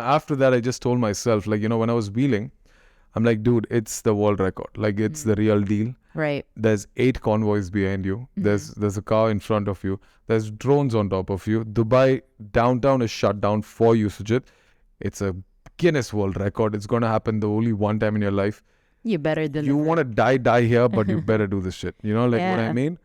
After that, I just told myself, like, when I was wheeling, I'm like, dude, it's the world record. Like, it's the real deal. Right. There's 8 convoys behind you. There's a car in front of you. There's drones on top of you. Dubai downtown is shut down for you, Sujith. It's a Guinness World Record. It's going to happen the only one time in your life. You better deliver. You want to die here, but you better do this shit. You know, like what I mean?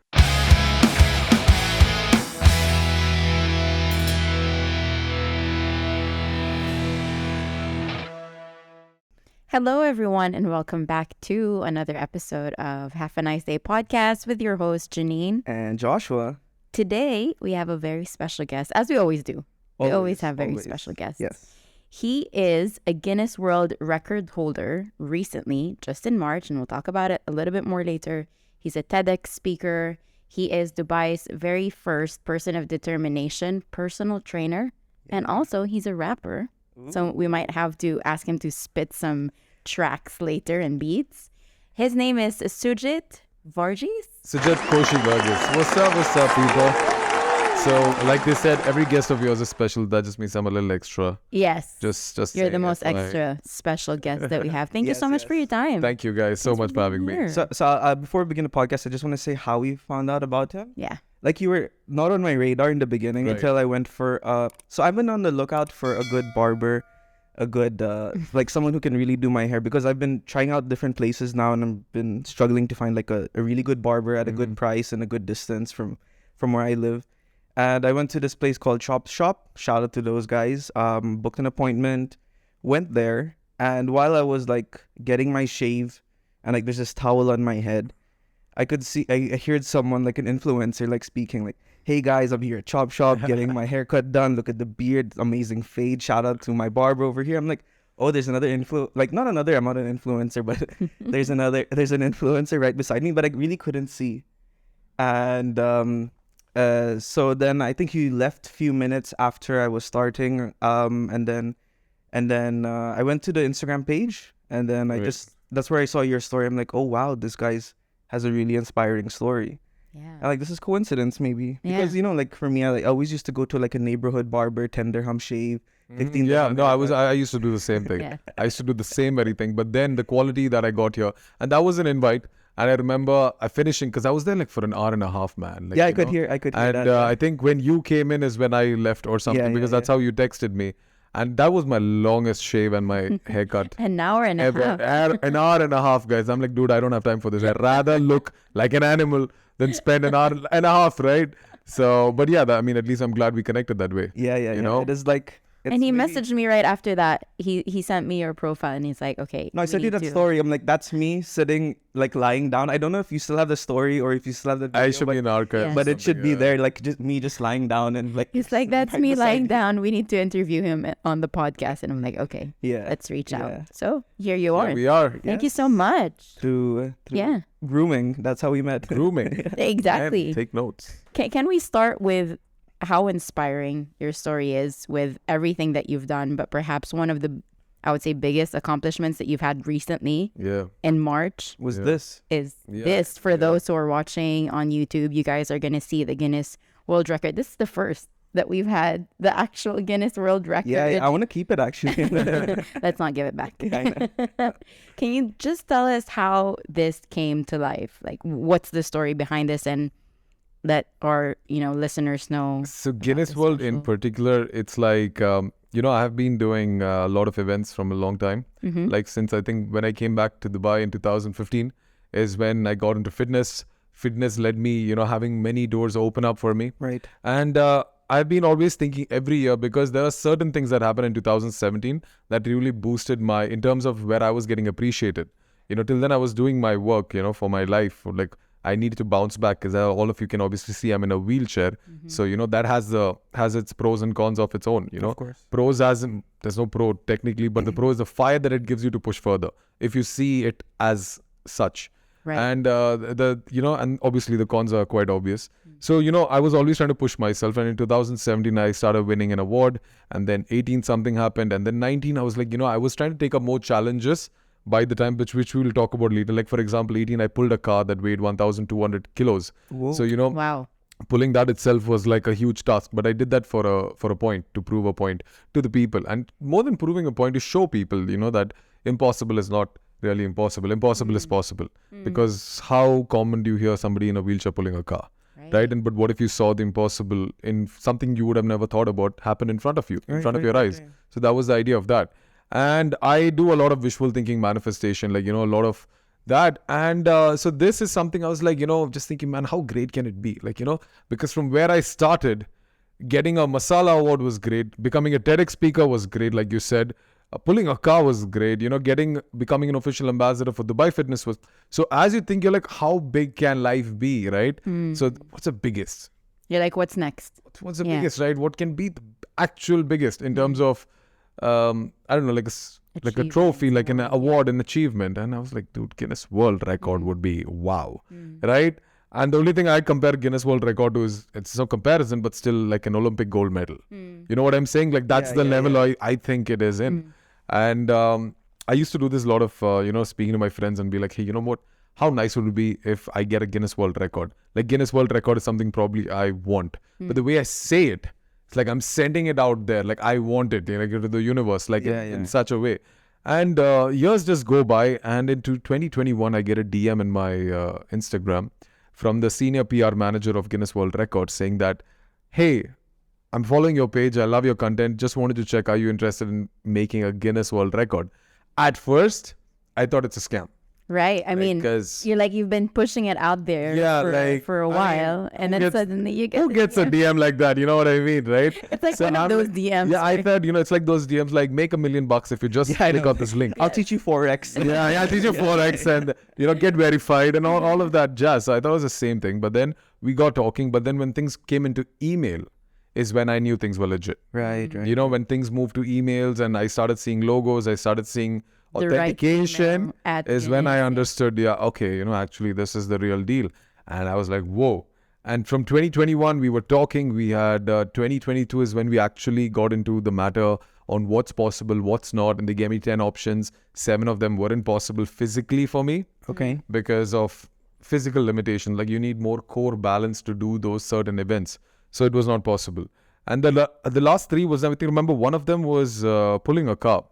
Hello, everyone, and welcome back to another episode of Have a Nice Day podcast with your host, Janine. And Joshua. Today, we have a very special guest, as we always do. We always have very special guests. Yes. He is a Guinness World Record holder recently, just in March, and we'll talk about it a little bit more later. He's a TEDx speaker. He is Dubai's very first person of determination personal trainer. And also, he's a rapper. Ooh. So we might have to ask him to spit some tracks later and beats. His name is Sujith Varghese. Sujith Varghese. What's up, people? So, like they said, every guest of yours is special. That just means I'm a little extra. Yes. Just You're the most extra special guest that we have. Thank you so much for your time. Thank you guys so much for having me. So before we begin the podcast, I just want to say how we found out about him. Yeah. Like, you were not on my radar in the beginning until I went for so I've been on the lookout for a good barber, a good like someone who can really do my hair, because I've been trying out different places now and I've been struggling to find like a really good barber at a good price and a good distance from where I live. And I went to this place called Chop Shop. Shout out to those guys. Booked an appointment, went there, and while I was like getting my shave and like there's this towel on my head, I heard someone, like an influencer, like speaking like, "Hey guys, I'm here at Chop Shop getting my haircut done. Look at the beard, amazing fade. Shout out to my barber over here." I'm like, "Oh, there's another I'm not an influencer, but there's an influencer right beside me," but I really couldn't see. And so then I think he left a few minutes after I was starting. And then I went to the Instagram page, and then that's where I saw your story. I'm like, "Oh wow, this guy's has a really inspiring story." Yeah. And like, this is coincidence maybe. Because, like for me, I always used to go to like a neighborhood barber, 10 dirham shave, 15 dirham. I used to do the same thing. Yeah. I used to do the same very thing. But then the quality that I got here, and that was an invite. And I remember finishing, because I was there like for an hour and a half, man. Like, I could hear and that. I think when you came in is when I left or something, because that's how you texted me. And that was my longest shave and my haircut. An hour and a half. An hour and a half, guys. I'm like, dude, I don't have time for this. I'd rather look like an animal than spend an hour and a half, right? So, but yeah, at least I'm glad we connected that way. Yeah. You know? It is like... And he messaged me right after that. He sent me your profile and he's like, "Okay." No, I sent you that story. I'm like, that's me sitting, like lying down. I don't know if you still have the story or if you still have the video. I should be in archive. But it should be there, like just lying down and like. He's like, "That's me lying down. We need to interview him on the podcast." And I'm like, "Okay, let's reach out." So here you are. We are. Thank you so much. Through grooming. That's how we met. Grooming. Exactly. Take notes. Can we start with how inspiring your story is with everything that you've done, but perhaps one of the, I would say, biggest accomplishments that you've had recently in March was this for those who are watching on YouTube. You guys are going to see the Guinness World Record. This is the first that we've had, the actual Guinness World Record. Yeah, I want to keep it actually. Let's not give it back. Can you just tell us how this came to life? Like, what's the story behind this, and let our listeners know? So Guinness World in particular, it's like I have been doing a lot of events from a long time. Like, since I think when I came back to Dubai in 2015 is when I got into fitness. Fitness led me, having many doors open up for me. Right. And I've been always thinking every year, because there are certain things that happened in 2017 that really boosted in terms of where I was getting appreciated. Till then I was doing my work, for my life. Like, I needed to bounce back, because all of you can obviously see I'm in a wheelchair. So, that has its pros and cons of its own, Of course. Pros there's no pro technically, but the pro is the fire that it gives you to push further, if you see it as such. Right. And and obviously the cons are quite obvious. So, I was always trying to push myself. And in 2017, I started winning an award. And then 18, something happened. And then 19, I was like, I was trying to take up more challenges by the time, which we will talk about later. Like, for example, 18, I pulled a car that weighed 1,200 kilos. Whoa. So, Wow. pulling that itself was like a huge task, but I did that for a point, to prove a point to the people, and more than proving a point, to show people, that impossible is not really impossible. Impossible is possible, because how common do you hear somebody in a wheelchair pulling a car, right? And but what if you saw the impossible in something you would have never thought about happen in front of you, in front of your eyes? So that was the idea of that. And I do a lot of visual thinking manifestation, like, a lot of that. And so this is something I was like, just thinking, man, how great can it be? Like, because from where I started, getting a Masala award was great. Becoming a TEDx speaker was great, like you said. Pulling a car was great. Becoming an official ambassador for Dubai Fitness was. So as you think, you're like, how big can life be, right? So what's the biggest? You're like, what's next? What's the biggest, right? What can be the actual biggest in terms of, I don't know, like a trophy, like an award, an achievement. And I was like, dude, Guinness World Record would be wow, right? And the only thing I compare Guinness World Record to is, it's no comparison, but still like an Olympic gold medal. You know what I'm saying? Like that's the level I think it is in. And I used to do this a lot of, speaking to my friends and be like, hey, you know what? How nice would it be if I get a Guinness World Record? Like Guinness World Record is something probably I want. But the way I say it, it's like I'm sending it out there. Like I want it, to the universe, like in such a way. And years just go by, and into 2021, I get a DM in my Instagram from the senior PR manager of Guinness World Record saying that, hey, I'm following your page. I love your content. Just wanted to check, are you interested in making a Guinness World Record? At first, I thought it's a scam. Right. I mean, you've been pushing it out there for a while, and then suddenly you get... Who gets a DM like that? You know what I mean, right? It's like one of those DMs. Yeah, I thought, it's like those DMs, like, make $1 million if you just click on this link. I'll teach you Forex. I'll teach you Forex and, get verified and all of that jazz. So I thought it was the same thing. But then we got talking. But then when things came into email is when I knew things were legit. Right. When things moved to emails and I started seeing logos, I started seeing authentication is when I understood, actually this is the real deal. And I was like, whoa. And from 2021, we were talking, we had 2022 is when we actually got into the matter on what's possible, what's not. And they gave me 10 options. 7 of them weren't possible physically for me. Okay. Because of physical limitation. Like you need more core balance to do those certain events. So it was not possible. And the last 3 was, I think, remember, one of them was pulling a car.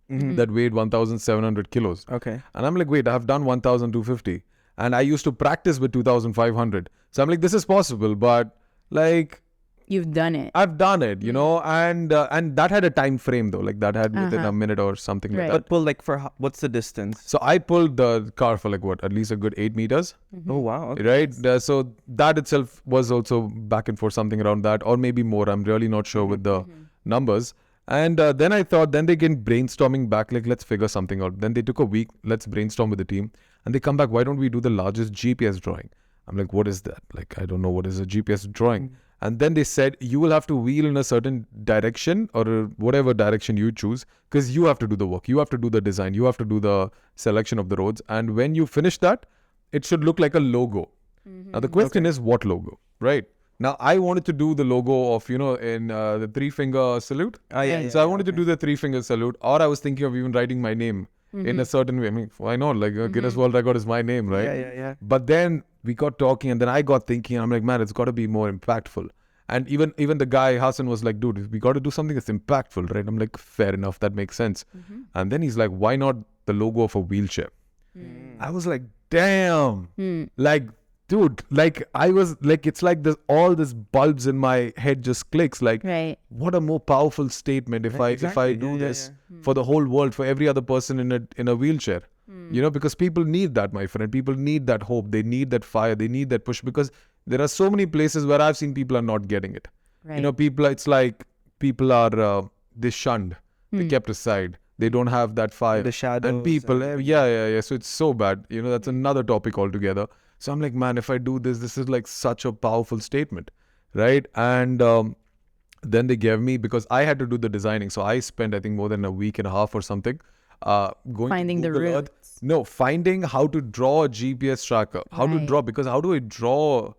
That weighed 1,700 kilos. Okay. And I'm like, wait, I've done 1,250. And I used to practice with 2,500. So I'm like, this is possible, but like... You've done it. I've done it, and that had a time frame though. Like that had within a minute or something like that. But pull what's the distance? So I pulled the car for at least a good 8 meters. Oh, wow. Okay. Right? So that itself was also back and forth, something around that, or maybe more. I'm really not sure with the numbers. And then I thought, then they get brainstorming back, like, let's figure something out. Then they took a week, let's brainstorm with the team. And they come back, why don't we do the largest GPS drawing? I'm like, what is that? Like, I don't know what is a GPS drawing. And then they said, you will have to wheel in a certain direction or whatever direction you choose, because you have to do the work. You have to do the design. You have to do the selection of the roads. And when you finish that, it should look like a logo. Now, the question is, what logo, right? Now, I wanted to do the logo of, in the 3-finger salute. So I wanted to do the 3-finger salute, or I was thinking of even writing my name in a certain way. I mean, why not? Like, Guinness World Record is my name, right? Yeah. But then we got talking, and then I got thinking, I'm like, man, it's got to be more impactful. And even the guy, Hassan, was like, dude, we got to do something that's impactful, right? I'm like, fair enough, that makes sense. And then he's like, why not the logo of a wheelchair? I was like, damn. Like, dude, like I was like, it's like this, all this bulbs in my head just clicks. Like, what a more powerful statement if I do this for the whole world, for every other person in a wheelchair. Because people need that, my friend. People need that hope. They need that fire. They need that push, because there are so many places where I've seen people are not getting it. People, it's like people are they shunned, they kept aside. They don't have that fire. The shadows. And people, So it's so bad. That's another topic altogether. So I'm like, man, if I do this is like such a powerful statement, right? And then they gave me, because I had to do the designing. So I spent, I think, more than a week and a half or something going finding to the routes. No, finding how to draw a GPS tracker. How to draw, because how do I draw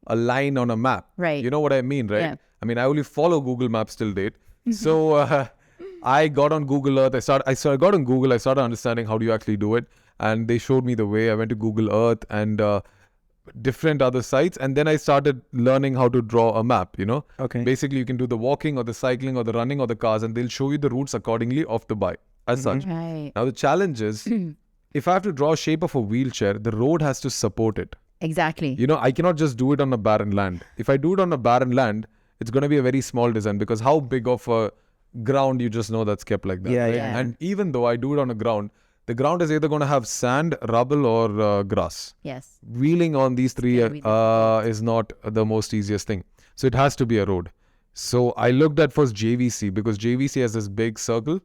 a line on a map? Right. You know what I mean, right? Yeah. I mean, I only follow Google Maps till date. So I got on Google Earth. I got on Google. I started understanding how do you actually do it. And they showed me the way. I went to Google Earth, and different other sites. And then I started learning how to draw a map, Okay. Basically, you can do the walking or the cycling or the running or the cars, and they'll show you the routes accordingly of Dubai as such. Right. Now, the challenge is, if I have to draw a shape of a wheelchair, the road has to support it. Exactly. I cannot just do it on a barren land. If I do it on a barren land, it's going to be a very small design, because how big of a ground you just know that's kept like that. Yeah, right? yeah. And even though I do it on a ground, the ground is either going to have sand, rubble, or grass. Yes. Wheeling on these three gonna be difficult. is not the most easiest thing. So it has to be a road. So I looked at first JVC, because JVC has this big circle.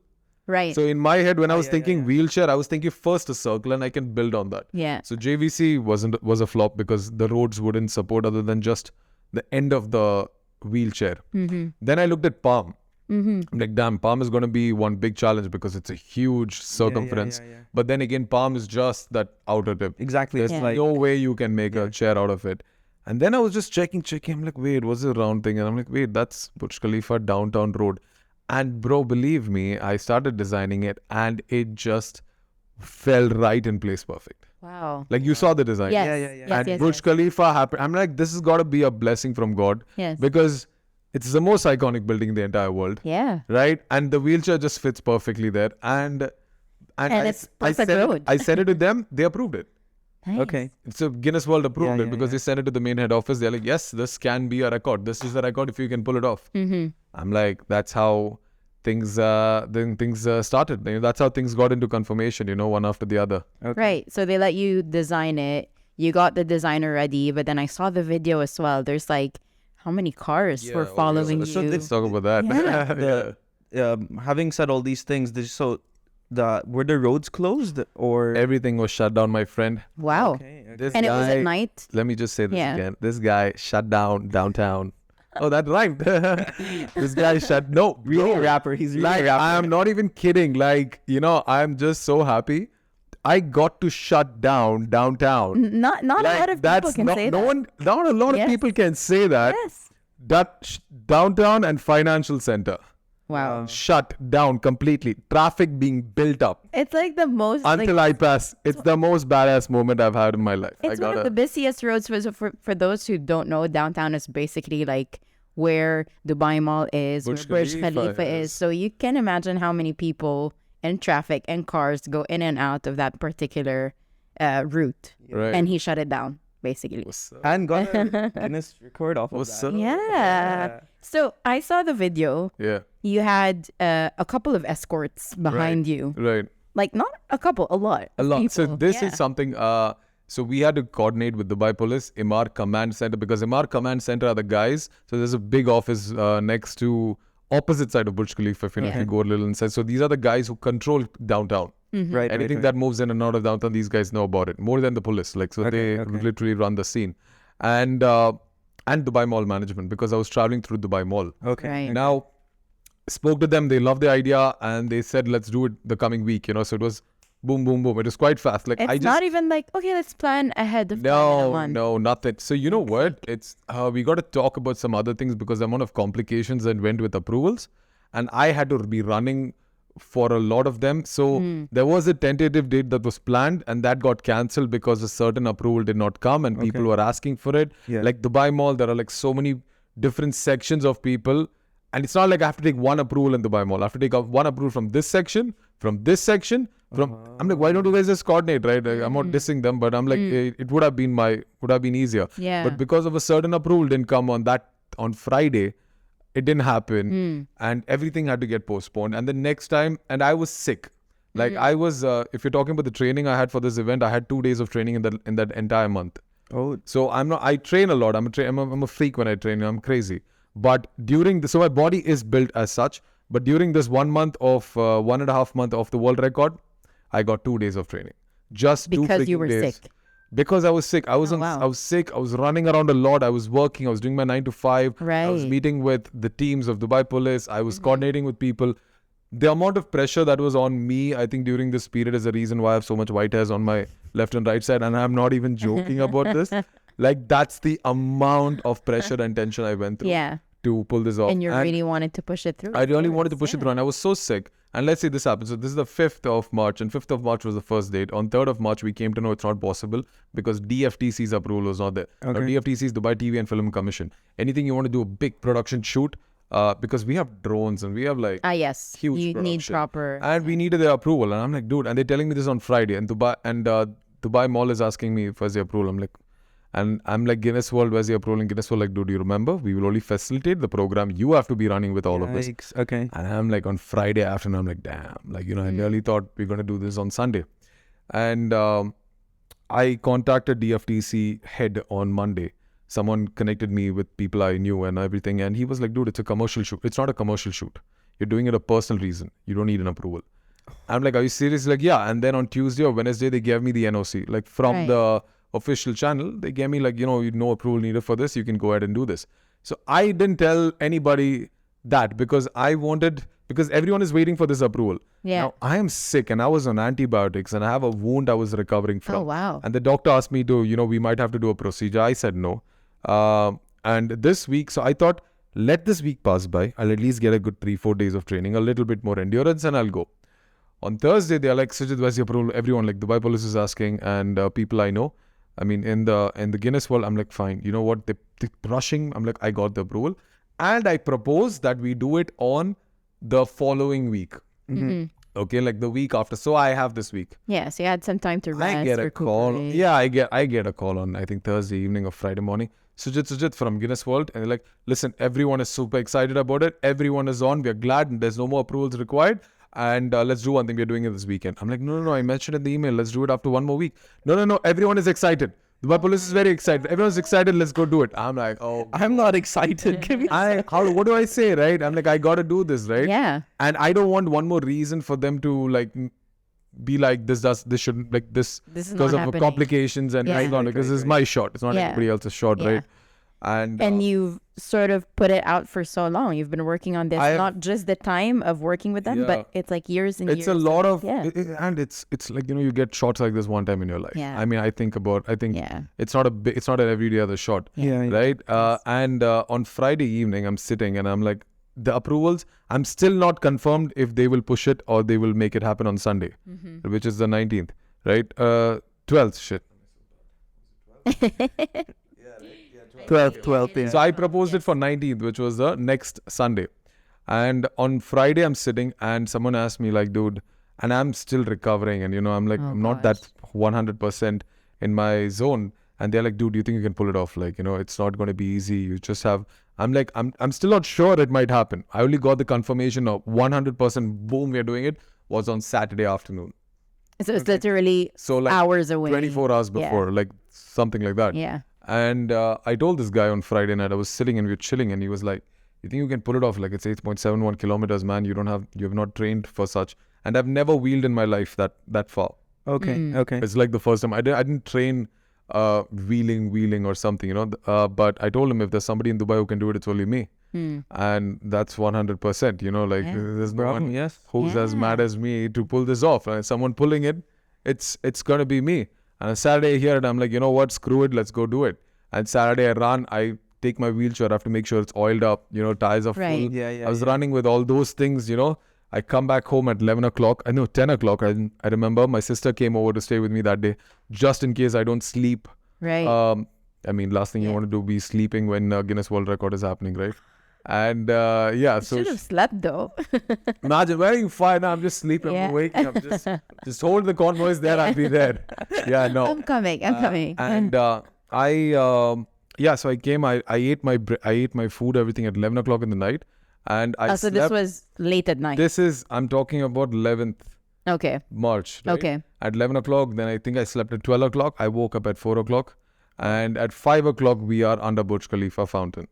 Right. So in my head, when I was yeah, thinking yeah. wheelchair, I was thinking first a circle, and I can build on that. Yeah. So JVC was a flop, because the roads wouldn't support other than just the end of the wheelchair. Then I looked at Palm. I'm like, damn, Palm is going to be one big challenge, because it's a huge circumference. yeah. But then again, Palm is just that outer tip. Exactly. There's It's Yeah. like no way you can make a chair out of it. And then I was just checking. I'm like, wait, what's the round thing? And I'm like, wait, that's Burj Khalifa downtown road. And bro, believe me, I started designing it, and it just fell right in place perfect. Wow. Like, you saw the design. Yes. yeah. Yes, And yes, Burj yes. Khalifa happened. I'm like, this has got to be a blessing from God, Yes. because it's the most iconic building in the entire world, Yeah. right? And the wheelchair just fits perfectly there. And it's perfect road. I sent it to them. They approved it. Nice. okay. So Guinness World approved Yeah, it, because yeah. they sent it to the main head office. They're like, yes, this can be a record. This is the record if you can pull it off. I'm like, that's how things started. That's how things got into confirmation, one after the other. Okay. Right. So they let you design it. You got the designer ready, but then I saw the video as well. There's like, how many cars were following So you? Let's talk about that. Yeah. Having said all these things, were the roads closed or Everything was shut down, my friend. Wow. Okay, okay. This And it was guy, at night? let me just say this Yeah. again. This guy shut down downtown. Oh, that rhymed. This guy shut. No, Really bro. a rapper. He's really Like, a rapper. I am not even kidding. Like, I'm just so happy. I got to shut down downtown. Not a lot of people can say that. Not a lot of Yes. people can say that. Yes. Downtown and financial center Wow. shut down completely. Traffic being built up It's like the most until I pass. It's the most badass moment I've had in my life. It's one of the busiest roads. For those who don't know, downtown is basically like where Dubai Mall is, Burj where Burj Khalifa Khalifa is. is. So you can imagine how many people and traffic and cars go in and out of that particular route. Right. And he shut it down, basically. And got a Guinness record off of What's that. up? Yeah. So I saw the video. Yeah. You had a couple of escorts behind you. Right. Like not a couple, a lot. A of lot. So people. this Yeah. is something. So we had to coordinate with Dubai Police, Imar Command Center, because Imar Command Center are the guys. So there's a big office next to opposite side of Burj Khalifa. If you go a little inside. So these are the guys who control downtown. Right. Anything right. that moves in and out of downtown, these guys know about it more than the police. Like, so Okay, they okay. literally run the scene, and Dubai Mall management, because I was traveling through Dubai Mall. Okay. Right. Now, spoke to them. They loved the idea, and they said, "Let's do it the coming week." So it was boom, boom, boom. It was quite fast. Like, It's I just not even like, okay, let's plan ahead of time in a month. no, nothing. So you know what? It's we got to talk about some other things, because the amount of complications that went with approvals, and I had to be running for a lot of them. So there was a tentative date that was planned, and that got cancelled because a certain approval did not come, and people were asking for it. Yeah. Like Dubai Mall, there are like so many different sections of people, and it's not like I have to take one approval in Dubai Mall. I have to take one approval from this section, from this section. I'm like, why don't you guys just coordinate, right? Like, I'm not dissing them, but I'm like, it would have been easier. Yeah. But because of a certain approval didn't come on Friday, it didn't happen, and everything had to get postponed. And the next time, and I was sick. Like I was, if you're talking about the training I had for this event, I had 2 days of training in that entire month. Oh, So I train a lot. I'm a freak when I train. I'm crazy. But so my body is built as such. But during this 1 month of 1.5 month of the world record, I got 2 days of training. Just Because 2 you freaking were days. sick. Because I was sick. I was wow. I was sick. I was running around a lot. I was working. I was doing my 9 to 5. I was Right. meeting with the teams of Dubai Police. I was coordinating with people. The amount of pressure that was on me, I think during this period is the reason why I have so much white hairs on my left and right side. And I'm not even joking about this. Like, that's the amount of pressure and tension I went through. Yeah. to pull this off. And you really wanted to push it through. I really wanted to push it through, and I was so sick. And let's say this happened. So this is the 5th of March, and 5th of March was the first date. On 3rd of March, we came to know it's not possible because DFTC's approval was not there. DFTC is Dubai TV and Film Commission. Anything you want to do a big production shoot, because we have drones and we have like yes, huge you production. need proper. And we needed their approval. And I'm like, dude, and they're telling me this on Friday. And Dubai Mall is asking me for the approval. I'm like, Guinness World, where's the approval? And Guinness World, like, dude, you remember? We will only facilitate the program. You have to be running with all of this. Okay. And I'm like, on Friday afternoon, I'm like, damn. Like, I really thought we are going to do this on Sunday. And I contacted DFTC head on Monday. Someone connected me with people I knew and everything. And he was like, dude, it's a commercial shoot. It's not a commercial shoot. You're doing it a personal reason. You don't need an approval. I'm like, are you serious? Like, yeah. And then on Tuesday or Wednesday, they gave me the NOC. Like, from the official channel, they gave me like, no approval needed for this. You can go ahead and do this. So I didn't tell anybody that because everyone is waiting for this approval. Yeah. Now, I am sick and I was on antibiotics and I have a wound I was recovering from. Oh, wow. And the doctor asked me to, we might have to do a procedure. I said no. And this week, so I thought, let this week pass by. I'll at least get a good 3-4 days of training, a little bit more endurance, and I'll go. On Thursday, they're like, Sujith, where's the approval? Everyone, like Dubai police is asking, and people I know. I mean, in the Guinness World, I'm like, fine. You know what? They're rushing. I'm like, I got the approval. And I proposed that we do it on the following week. Okay, like the week after. So I have this week. Yeah, so you had some time to rest. I get a call. Yeah, I get a call on, I think, Thursday evening or Friday morning. Sujith from Guinness World. And they're like, listen, everyone is super excited about it. Everyone is on. We're glad and there's no more approvals required. And let's do one thing. We're doing it this weekend. I'm like, no. I mentioned in the email. Let's do it after 1 more week. No. Everyone is excited. Dubai police is very excited. Everyone's excited. Let's go do it. I'm like, oh. I'm not excited. Give me what do I say, right? I'm like, I got to do this, right? Yeah. And I don't want one more reason for them to like be like, this shouldn't, like this is because of complications and because this is my shot. It's not anybody else's shot, right? And you've sort of put it out for so long. You've been working on this, not just the time of working with them, but it's like years and years. It's a lot of, and it's like, you get shots like this one time in your life. Yeah. I mean, I think it's not an everyday other shot. Yeah. Right? And on Friday evening, I'm sitting and I'm like, the approvals, I'm still not confirmed if they will push it or they will make it happen on Sunday, which is the 19th, right? 12th, shit. 12th, yeah. So I proposed it for 19th, which was the next Sunday. And on Friday, I'm sitting and someone asked me like, dude, and I'm still recovering. And, I'm like, I'm not that 100% in my zone. And they're like, dude, do you think you can pull it off? Like, it's not going to be easy. You just have, I'm like, I'm still not sure it might happen. I only got the confirmation of 100% boom, we're doing it was on Saturday afternoon. So it's literally hours away. 24 hours before, like something like that. Yeah. And I told this guy on Friday night, I was sitting and we were chilling and he was like, you think you can pull it off? Like, it's 8.71 kilometers, man. You have not trained for such. And I've never wheeled in my life that far. Okay. It's like the first time. I didn't train wheeling or something, but I told him if there's somebody in Dubai who can do it, it's only me. And that's 100%, like there's no one who's as mad as me to pull this off. And someone pulling it, it's going to be me. And on Saturday I hear it, I'm like, you know what, screw it, let's go do it. And Saturday I run, I take my wheelchair, I have to make sure it's oiled up, tires are full. I was running with all those things, I come back home at 11 o'clock, 10 o'clock, I remember my sister came over to stay with me that day, just in case I don't sleep. Right. I mean, last thing you want to do be sleeping when Guinness World Record is happening, right? And so should have slept though. Imagine wearing fire now. I'm just sleeping. I'm waking up. Just hold the convoys there. I'll be there. Yeah, no. I'm coming. And so I came. I ate my food, everything at 11 o'clock in the night, and I so slept. This was late at night. I'm talking about 11th. Okay. March. Right? Okay. At 11 o'clock, then I think I slept at 12 o'clock. I woke up at 4 o'clock, and at 5 o'clock we are under Burj Khalifa fountain.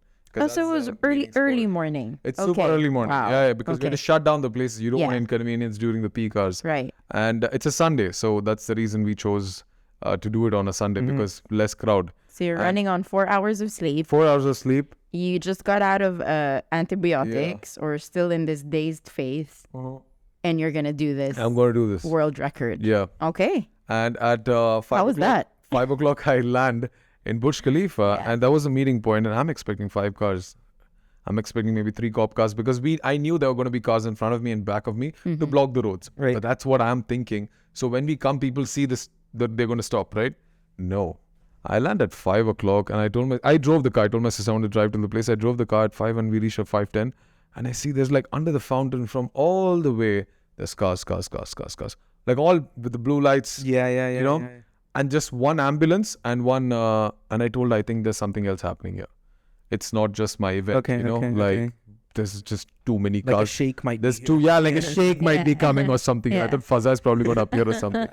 So it was early morning. It's super early morning. Wow. Yeah, because we had to shut down the places. You don't want inconvenience during the peak hours. Right. And it's a Sunday, so that's the reason we chose to do it on a Sunday because less crowd. So you're running on 4 hours of sleep. 4 hours of sleep. You just got out of antibiotics or still in this dazed phase. And you're going to do this. I'm going to do this. World record. Yeah. Okay. And at 5 How was that? 5 o'clock I land in Burj Khalifa and that was a meeting point and I'm expecting 5 cars. I'm expecting maybe 3 cop cars because I knew there were going to be cars in front of me and back of me to block the roads. Right. But that's what I'm thinking. So when we come, people see this, that they're going to stop, right? No. I land at 5 o'clock and I drove the car. I told my sister I want to drive to the place. I drove the car at 5 and we reached at 5:10. And I see there's like under the fountain from all the way, there's cars. Like all with the blue lights. Yeah. You know? And just one ambulance and one, and I told her, I think there's something else happening here. It's not just my event, there's just too many cars. Like a shake might There's be too, like a shake might be coming or something. Yeah. I thought Fazza is probably going to appear or something.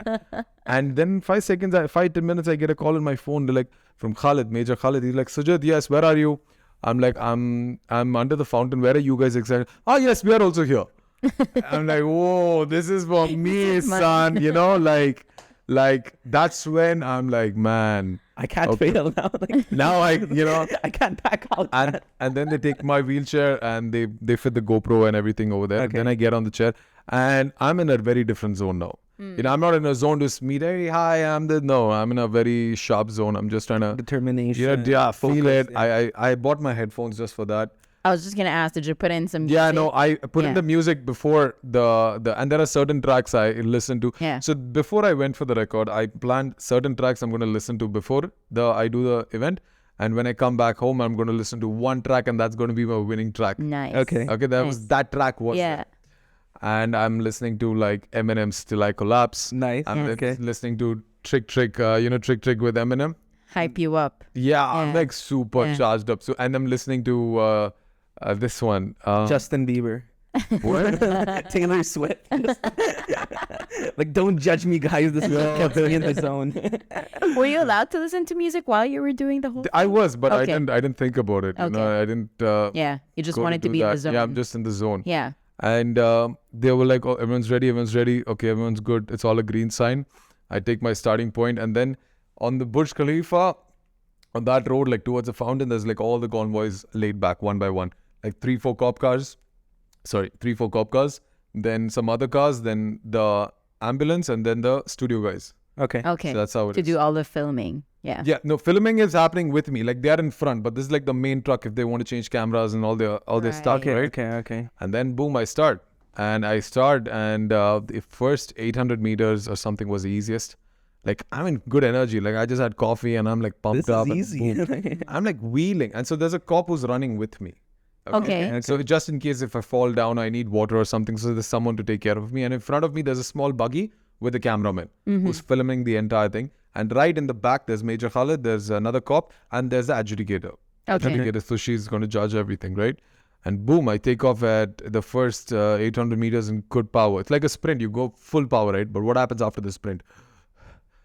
And then 5-10 minutes, I get a call on my phone. They're like, from Khalid, Major Khalid. He's like, Sujith, yes, where are you? I'm like, I'm under the fountain. Where are you guys exactly? Oh, yes, we are also here. I'm like, whoa, this is for me, son. You know, like that's when I'm like, man, I can't fail now. Like, now I can't back out. and then they take my wheelchair and they fit the GoPro and everything over there. Okay. Then I get on the chair and I'm in a very different zone now. You know, I'm not in a zone to meet, hey, hi, I'm in a very sharp zone. I'm just trying to Determination. Feel it. Yeah. I bought my headphones just for that. I was just gonna ask, did you put in some music? Yeah, no, I put in the music before the and there are certain tracks I listen to. Yeah. So before I went for the record, I planned certain tracks I'm going to listen to before I do the event. And when I come back home, I'm going to listen to one track and that's going to be my winning track. Nice. Okay, that track was there. And I'm listening to like Eminem's Till I Collapse. Nice. I'm listening to Trick Trick with Eminem. Hype you up. Yeah, I'm like super charged up. So, and I'm listening to this one. Justin Bieber. What? Taylor Swift. Like, don't judge me, guys. This is kept me in the zone. Were you allowed to listen to music while you were doing the whole thing? I was, but I didn't think about it. You know, I didn't. You just go wanted to be in the zone. Yeah, I'm just in the zone. Yeah. And they were like, oh, everyone's ready. Okay, everyone's good. It's all a green sign. I take my starting point, and then on the Burj Khalifa, on that road, like towards the fountain, there's like all the convoys laid back one by one, like 3-4 cop cars. Then some other cars, then the ambulance, and then the studio guys. Okay. So that's how it is. To do all the filming. Yeah. Yeah, no, filming is happening with me. Like they are in front, but this is like the main truck if they want to change cameras and all their stuff, right? Okay. And then boom, I start. And the first 800 meters or something was the easiest. Like I'm in good energy. Like I just had coffee and I'm like pumped up. This is easy. I'm like wheeling. And so there's a cop who's running with me. Okay. So just in case if I fall down, I need water or something. So there's someone to take care of me. And in front of me, there's a small buggy with a cameraman who's filming the entire thing. And right in the back, there's Major Khalid, there's another cop, and there's the adjudicator. So she's going to judge everything, right? And boom, I take off at the first 800 meters in good power. It's like a sprint. You go full power, right? But what happens after the sprint?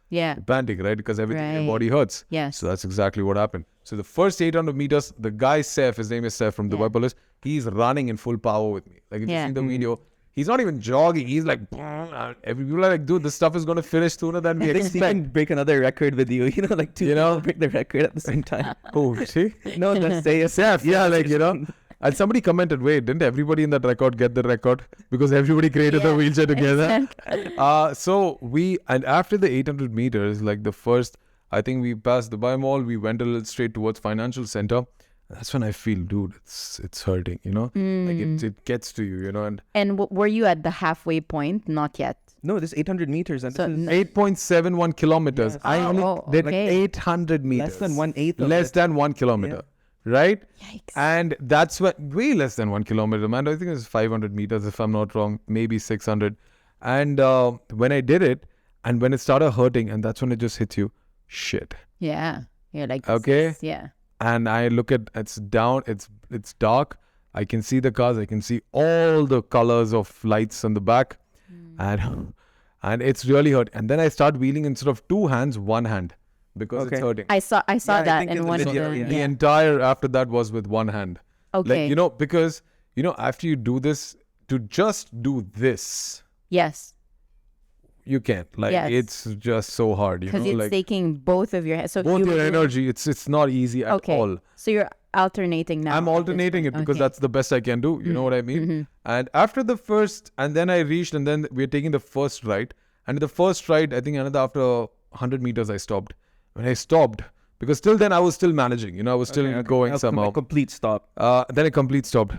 Yeah. You're panting, right? Because everything in your body hurts. Yes. So that's exactly what happened. So the first 800 meters, the guy, Saif, his name is Saif from Dubai Police, he's running in full power with me. Like if you see the video, he's not even jogging. He's like, every people are like, dude, this stuff is going to finish sooner than we expect. He can break another record with you. You know, like two people break the record at the same time. Oh, see? No, just say Saif. Yeah, like, you know. And somebody commented, wait, didn't everybody in that record get the record? Because everybody created the wheelchair together. And after the 800 meters, like the first, I think we passed the Dubai Mall, we went a little straight towards Financial Center. That's when I feel, dude, it's hurting, you know? Like it gets to you, you know? And were you at the halfway point? Not yet. No, this is 800 meters. And So this is 8.71 kilometers. Yes. I only did okay. 800 meters. less than 1/8 of Less it. than 1 kilometer. Right? Yikes. And that's what, way less than 1 kilometer, man. I think it's 500 meters if I'm not wrong, maybe 600. And when I did it, and when it started hurting, and that's when it just hits you, shit. Yeah. You're like, Okay. Yeah. And I look at, it's down, it's dark. I can see the cars. I can see all the colors of lights on the back. And it's really hurt. And then I start wheeling instead of 2 hands, 1 hand. Because it's hurting. I saw I that think in in the one of video, the... The entire after that was with 1 hand. Okay. Like, you know, because, you know, after you do this, to just do this, Yes. you can't. Like, it's just so hard, you know. Because it's Like, taking both of your hands. So both your energy, it's not easy at all. So you're alternating now. I'm alternating it because that's the best I can do. You know what I mean? And after the first, and then I reached, and then we're taking the first ride. And the first ride, I think after 100 meters, I stopped. When I stopped, Because till then I was still managing, you know, I was still going somehow. A complete stop. Then a complete stop.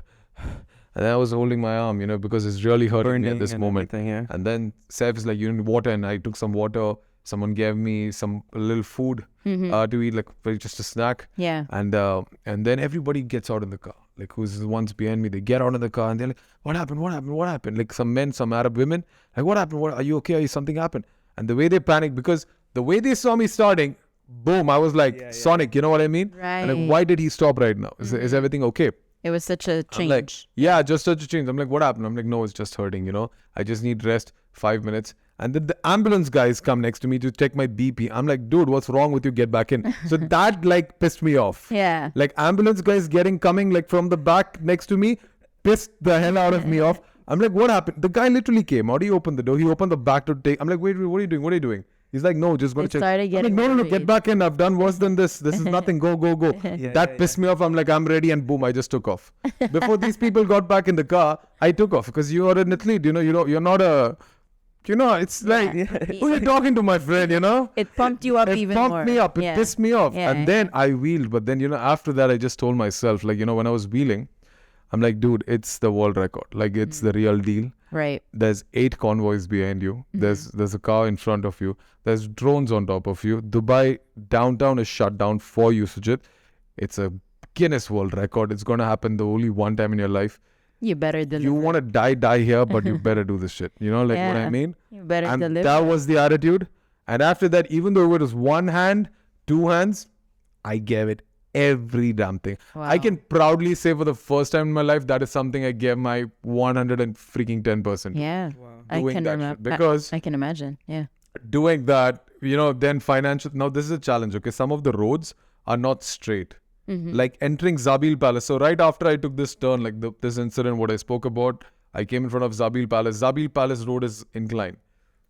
And then I was holding my arm, you know, because it's really hurting me at this moment. And then Saif is like, you need water, and I took some water. Someone gave me a little food to eat, like just a snack. Yeah. And then everybody gets out in the car. Like, who's the ones behind me? They get out in the car and they're like, what happened? Like some men, some Arab women, like, what happened? Are you okay? Something happened? And the way they panic, because the way they saw me starting, boom, I was like, Sonic, you know what I mean? Right. And like, why did he stop right now? Is everything okay? It was such a change. I'm like, yeah, just such a change. I'm like, what happened? I'm like, no, it's just hurting, you know. I just need rest, 5 minutes. And then the ambulance guys come next to me to check my BP. I'm like, dude, what's wrong with you? Get back in. So that like pissed me off. Yeah. Like ambulance guys coming like from the back next to me, pissed the hell out of me off. I'm like, what happened? The guy literally came. How do you open the door? He opened the back to take. I'm like, wait, what are you doing? What are you doing? He's like, no, just go to check. I'm like, no, get back in. I've done worse than this. This is nothing. Go. That pissed me off. I'm like, I'm ready, and boom, I just took off. Before these people got back in the car, I took off because you are an athlete. You know, you're not a. You know, it's like, who are you talking to, my friend, you know? It pumped you up even more. It pumped me up. It pissed me off. And then I wheeled. But then, you know, after that, I just told myself, like, you know, when I was wheeling, I'm like, dude, it's the world record. Like, it's the real deal. Right. There's 8 convoys behind you. There's a car in front of you. There's drones on top of you. Dubai downtown is shut down for you, Sujith. It's a Guinness World Record. It's going to happen the only one time in your life. You better deliver. You want to die here, but you better do this shit. You know, like what I mean? You better and deliver. That was the attitude. And after that, even though it was one hand, 2 hands, I gave it every damn thing. Wow. I can proudly say for the first time in my life, that is something I gave my 110%. Yeah. Wow. I can remember. Because I can imagine. Yeah. Doing that, you know, then financial. Now, this is a challenge, okay? Some of the roads are not straight. Like entering Zabil Palace. So right after I took this turn, like this incident, what I spoke about, I came in front of Zabil Palace. Zabil Palace road is inclined.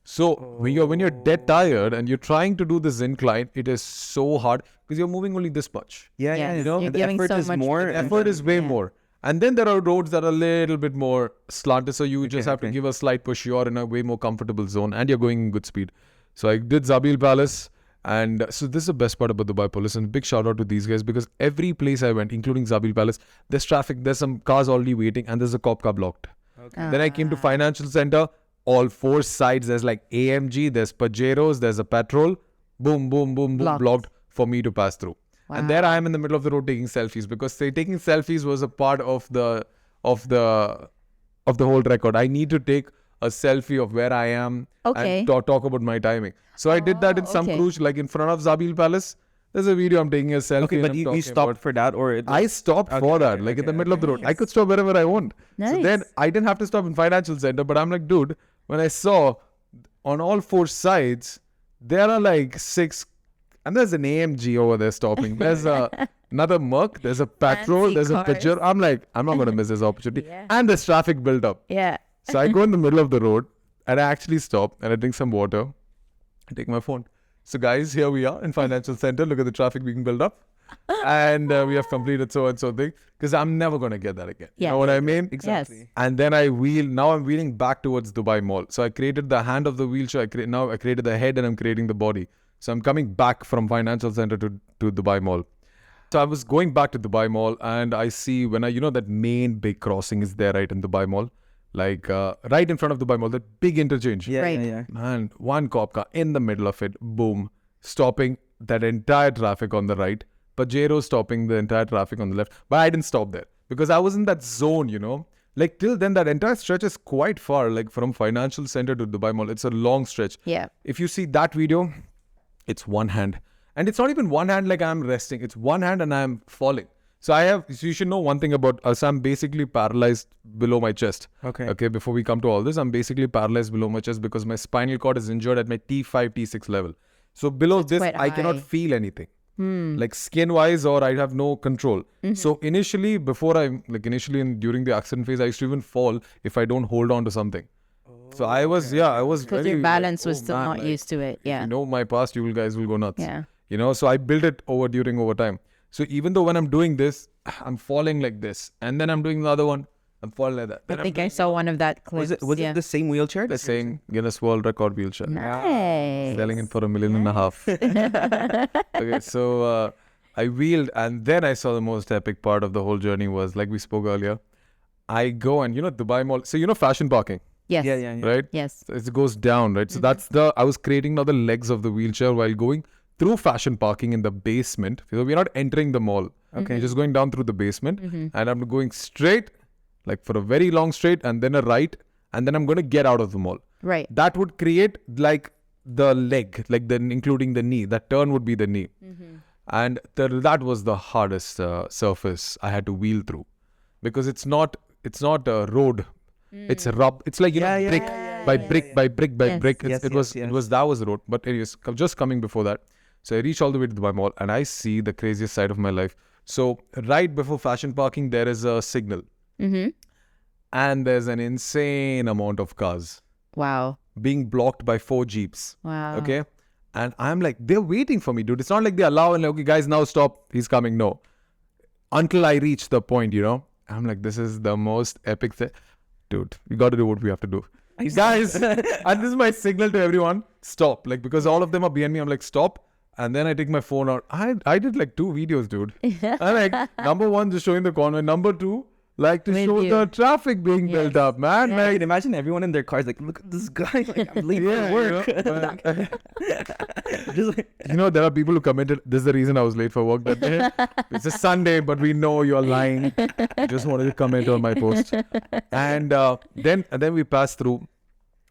So when you're dead tired and you're trying to do this incline, it is so hard because you're moving only this much. Yeah. You know, and the effort is more. The effort is way more. And then there are roads that are a little bit more slanted. So you just have to give a slight push. You're in a way more comfortable zone and you're going in good speed. So I did Zabil Palace. And so this is the best part about Dubai Police, and big shout out to these guys because every place I went, including Zabil Palace, there's traffic, there's some cars already waiting, and there's a cop car blocked. Okay. Then I came to Financial Center, all 4 sides, there's like AMG, there's Pajeros, there's a petrol, boom, blocked for me to pass through. Wow. And there I am in the middle of the road taking selfies because taking selfies was a part of the whole record. I need to take a selfie of where I am and talk about my timing. So I did that in some cruise, like in front of Zabil Palace. There's a video I'm taking a selfie. Okay, but you stopped for that, or I stopped for that, like in the middle of the road. I could stop wherever I want. Nice. So then I didn't have to stop in Financial Center, but I'm like, dude, when I saw on all 4 sides, there are like 6, and there's an AMG over there stopping. There's another Merc, there's a petrol, there's a Pajero. I'm like, I'm not going to miss this opportunity. And there's traffic built up. Yeah. So I go in the middle of the road and I actually stop and I drink some water. I take my phone. So guys, here we are in Financial Center. Look at the traffic being built up. And we have completed so and so thing. Because I'm never going to get that again. You know what I mean? Exactly. Yes. And then I wheel. Now I'm wheeling back towards Dubai Mall. So I created the hand of the wheelchair. Now I created the head and I'm creating the body. So I'm coming back from Financial Center to Dubai Mall. So I was going back to Dubai Mall and I see when that main big crossing is there right in Dubai Mall. Like right in front of Dubai Mall, that big interchange. Yeah. And one cop car in the middle of it, boom, stopping that entire traffic on the right. Pajero stopping the entire traffic on the left. But I didn't stop there because I was in that zone, you know. Like till then, that entire stretch is quite far, like from Financial Center to Dubai Mall. It's a long stretch. Yeah. If you see that video, it's one hand. And it's not even one hand like I'm resting. It's one hand and I'm falling. So you should know one thing about us. I'm basically paralyzed below my chest. Okay. Before we come to all this, I'm basically paralyzed below my chest because my spinal cord is injured at my T5, T6 level. So below this, I cannot feel anything. Like skin wise, or I have no control. So initially, during the accident phase, I used to even fall if I don't hold on to something. So I was because your balance was still not used to it. Yeah. If you know my past, you guys will go nuts. Yeah. You know, so I built it over time. So even though when I'm doing this, I'm falling like this, and then I'm doing the other one, I'm falling like that. Then I think I saw one of that clips. Was it the same wheelchair? the same Guinness World Record wheelchair. Nice. Selling it for $1.5 million. Okay, so I wheeled, and then I saw the most epic part of the whole journey was, like we spoke earlier, I go and, Dubai Mall. So, fashion parking, Yes. Yeah. right? Yes. So it goes down, right? So that's I was creating now the legs of the wheelchair while going through fashion parking in the basement. So we're not entering the mall. Okay. We're just going down through the basement, and I'm going straight, like for a very long straight, and then a right, and then I'm going to get out of the mall. Right. That would create like the leg, like including the knee. That turn would be the knee. And that was the hardest surface I had to wheel through, because it's not a road. It's a rub. It's like brick by brick by brick by brick. That was the road. But anyways, just coming before that, so I reach all the way to Dubai Mall, and I see the craziest side of my life. So right before fashion parking, there is a signal, and there's an insane amount of cars Wow. being blocked by 4 jeeps. Wow. Okay. And I'm like, they're waiting for me, dude. It's not like they allow and like, okay, guys, now stop. He's coming. No. Until I reach the point, I'm like, this is the most epic thing. Dude, we got to do what we have to do. Guys, and this is my signal to everyone. Stop. Like, because all of them are behind me. I'm like, stop. And then I take my phone out. I did like 2 videos, dude. And like, number 1, just showing the convoy. Number 2, like to show the traffic being built up, man. I can imagine everyone in their cars like, look at this guy. Like, I'm late for work. Just like, there are people who commented, this is the reason I was late for work that day. It's a Sunday, but we know you're lying. Just wanted to comment on my post. And then we passed through.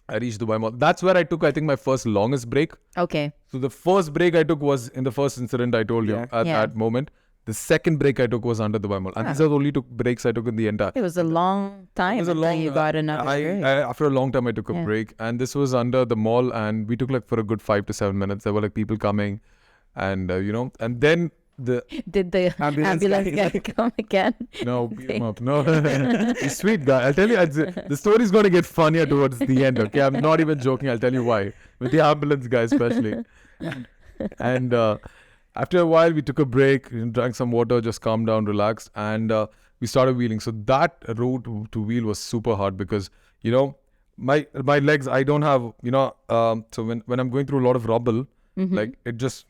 I reached Dubai Mall. That's where I took, I think, my first longest break. Okay. So the first break I took was in the first incident I told you at that moment. The second break I took was under Dubai Mall. And these are the only 2 breaks I took in the entire. It was a long time. It was a long. You got another break. After a long time, I took a break, and this was under the mall, and we took like for a good 5 to 7 minutes. There were like people coming, and and then did the ambulance guy come again? No, beat him up. No, he's sweet guy. I'll tell you, the story's going to get funnier towards the end. Okay, I'm not even joking. I'll tell you why. With the ambulance guy especially, and. After a while, we took a break, drank some water, just calmed down, relaxed, and we started wheeling. So that route to wheel was super hard because, my legs, I don't have, so when I'm going through a lot of rubble, like it just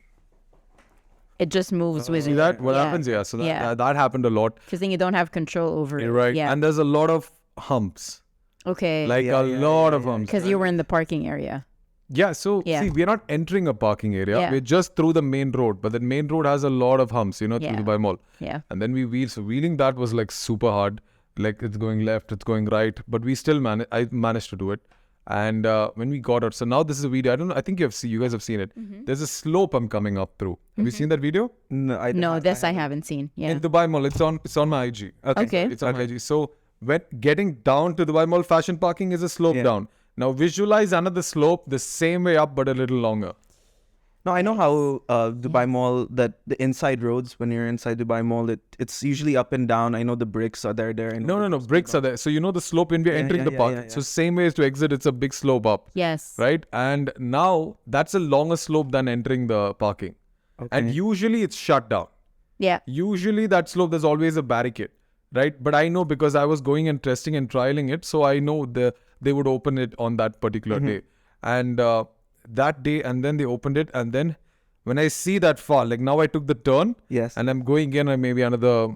moves with see you. that? What happens? Yeah. So that happened a lot. Because then you don't have control over it. Right. Yeah. And there's a lot of humps. Okay. Like a lot of humps. Because you were in the parking area. Yeah, so see, we're not entering a parking area. We're just through the main road. But the main road has a lot of humps, through Dubai Mall. Yeah. And then we wheeled. So wheeling that was like super hard. Like it's going left, it's going right. But we still I managed to do it. And when we got out, so now this is a video. I think you guys have seen it. There's a slope I'm coming up through. Have you seen that video? No, I haven't seen. Yeah. In Dubai Mall, it's on my IG. Okay. It's on my IG. So when getting down to Dubai Mall fashion parking is a slope down. Now visualize another slope the same way up but a little longer. No, I know how Dubai Mall, that the inside roads, when you're inside Dubai Mall, it's usually up and down. I know the bricks are there. No, bricks are there. So the slope when we're entering the park. So same way as to exit, it's a big slope up. Yes. Right? And now that's a longer slope than entering the parking. Okay. And usually it's shut down. Yeah. Usually that slope, there's always a barricade. Right? But I know because I was going and testing and trialing it. So I know they would open it on that particular day. And that day, and then they opened it. And then when I see that far, like now I took the turn. Yes. And I'm going in and maybe another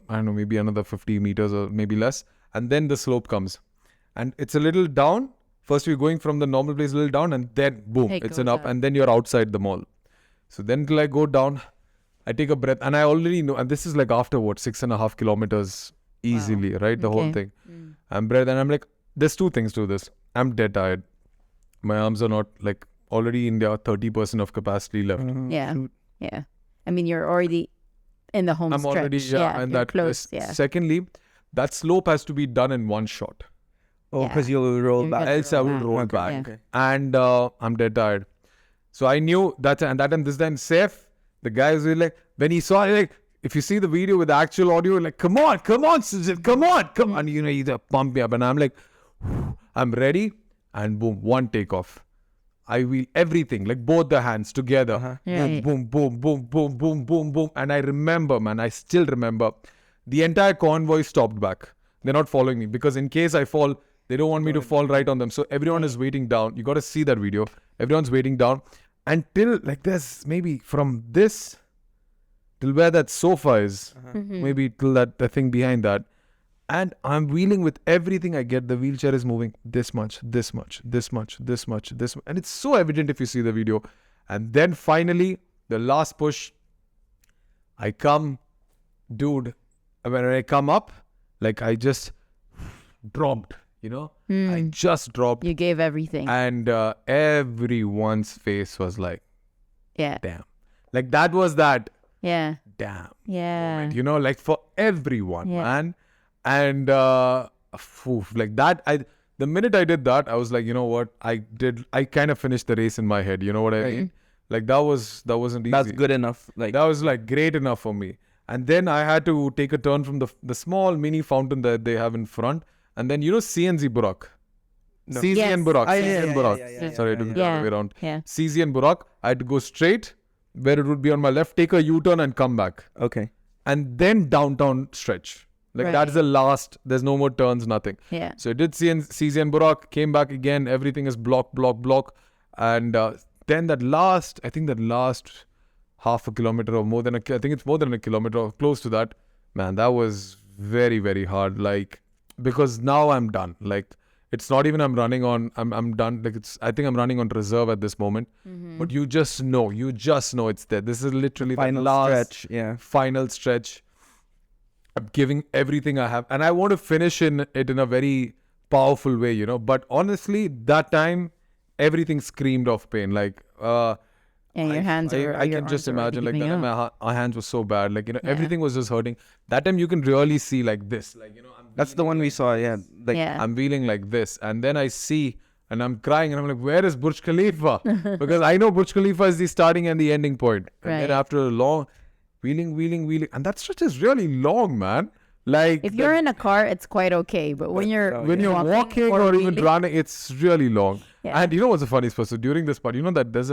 50 meters or maybe less. And then the slope comes. And it's a little down. First we're going from the normal place a little down, and then boom, it's an up. And then you're outside the mall. So then till I go down, I take a breath. And I already know, and this is like after 6.5 kilometers easily, right? The whole thing. I'm breath, and I'm like, there's 2 things to this. I'm dead tired. My arms are not like already in there, 30% of capacity left. Yeah. Yeah. I mean, you're already in the home I'm stretch. already, and that close. Yeah. Secondly, that slope has to be done in one shot. Oh, because you'll roll back. Else I will roll back. Yeah. Okay. And I'm dead tired. So I knew that time, this time safe. The guy was like, when he saw like, if you see the video with the actual audio, like, come on, Sujith, come on. And he's pump me up. And I'm like, I'm ready. And boom, one takeoff. I wheel everything, like both the hands together. Boom, boom, boom, boom, boom, boom, boom. And I remember, man, I still remember, the entire convoy stopped back. they're not following me, because in case I fall, they don't want me to fall right on them. So everyone is waiting down. You got to see that video. Everyone's waiting down until like there's maybe from this till where that sofa is, maybe till that the thing behind that. And I'm wheeling with everything I get. The wheelchair is moving this much, this much, this much, this much, this much. And it's so evident if you see the video. And then finally, the last push, I come, dude, when I come up, like I just dropped, I just dropped. You gave everything. And everyone's face was like, yeah. damn. Like that was that. Yeah. Damn. Yeah. Moment, like for everyone, man. And like that, the minute I did that, I was like, you know what, I kind of finished the race in my head. You know what I mean? Like that wasn't easy. That's good enough. Like that was like great enough for me. And then I had to take a turn from the small mini fountain that they have in front. And then, CNZ Burak. No. CZ and Burak. CZ and Burak. Yeah. Sorry, I took it the other way around. Yeah. CZ and Burak. I had to go straight where it would be on my left, take a U-turn and come back. Okay. And then downtown stretch. Like that is the last. There's no more turns, nothing. Yeah. So I did CZ and Burak, came back again. Everything is block. And then that last half a kilometer or more than I think it's more than a kilometer or close to that. Man, that was very, very hard. Like, because now I'm done. Like, it's not even I'm running on, I'm done. Like, I think I'm running on reserve at this moment. But you just know it's there. This is literally final the last stretch. Yeah. Final stretch. I'm giving everything I have. And I want to finish it in a very powerful way, But honestly, that time, everything screamed of pain. Like, and your hands I can just imagine, like, that my hands were so bad. Like, everything was just hurting. That time you can really see like this. Like, that's the one we saw, yeah. Like, I'm feeling like this. And then I see, and I'm crying, and I'm like, where is Burj Khalifa? Because I know Burj Khalifa is the starting and the ending point. And then after a long wheeling. And that stretch is really long, man. Like, if you're in a car, it's quite okay. But when you're walking or even running, it's really long. Yeah. And you know what's the funniest part? So during this part, that there's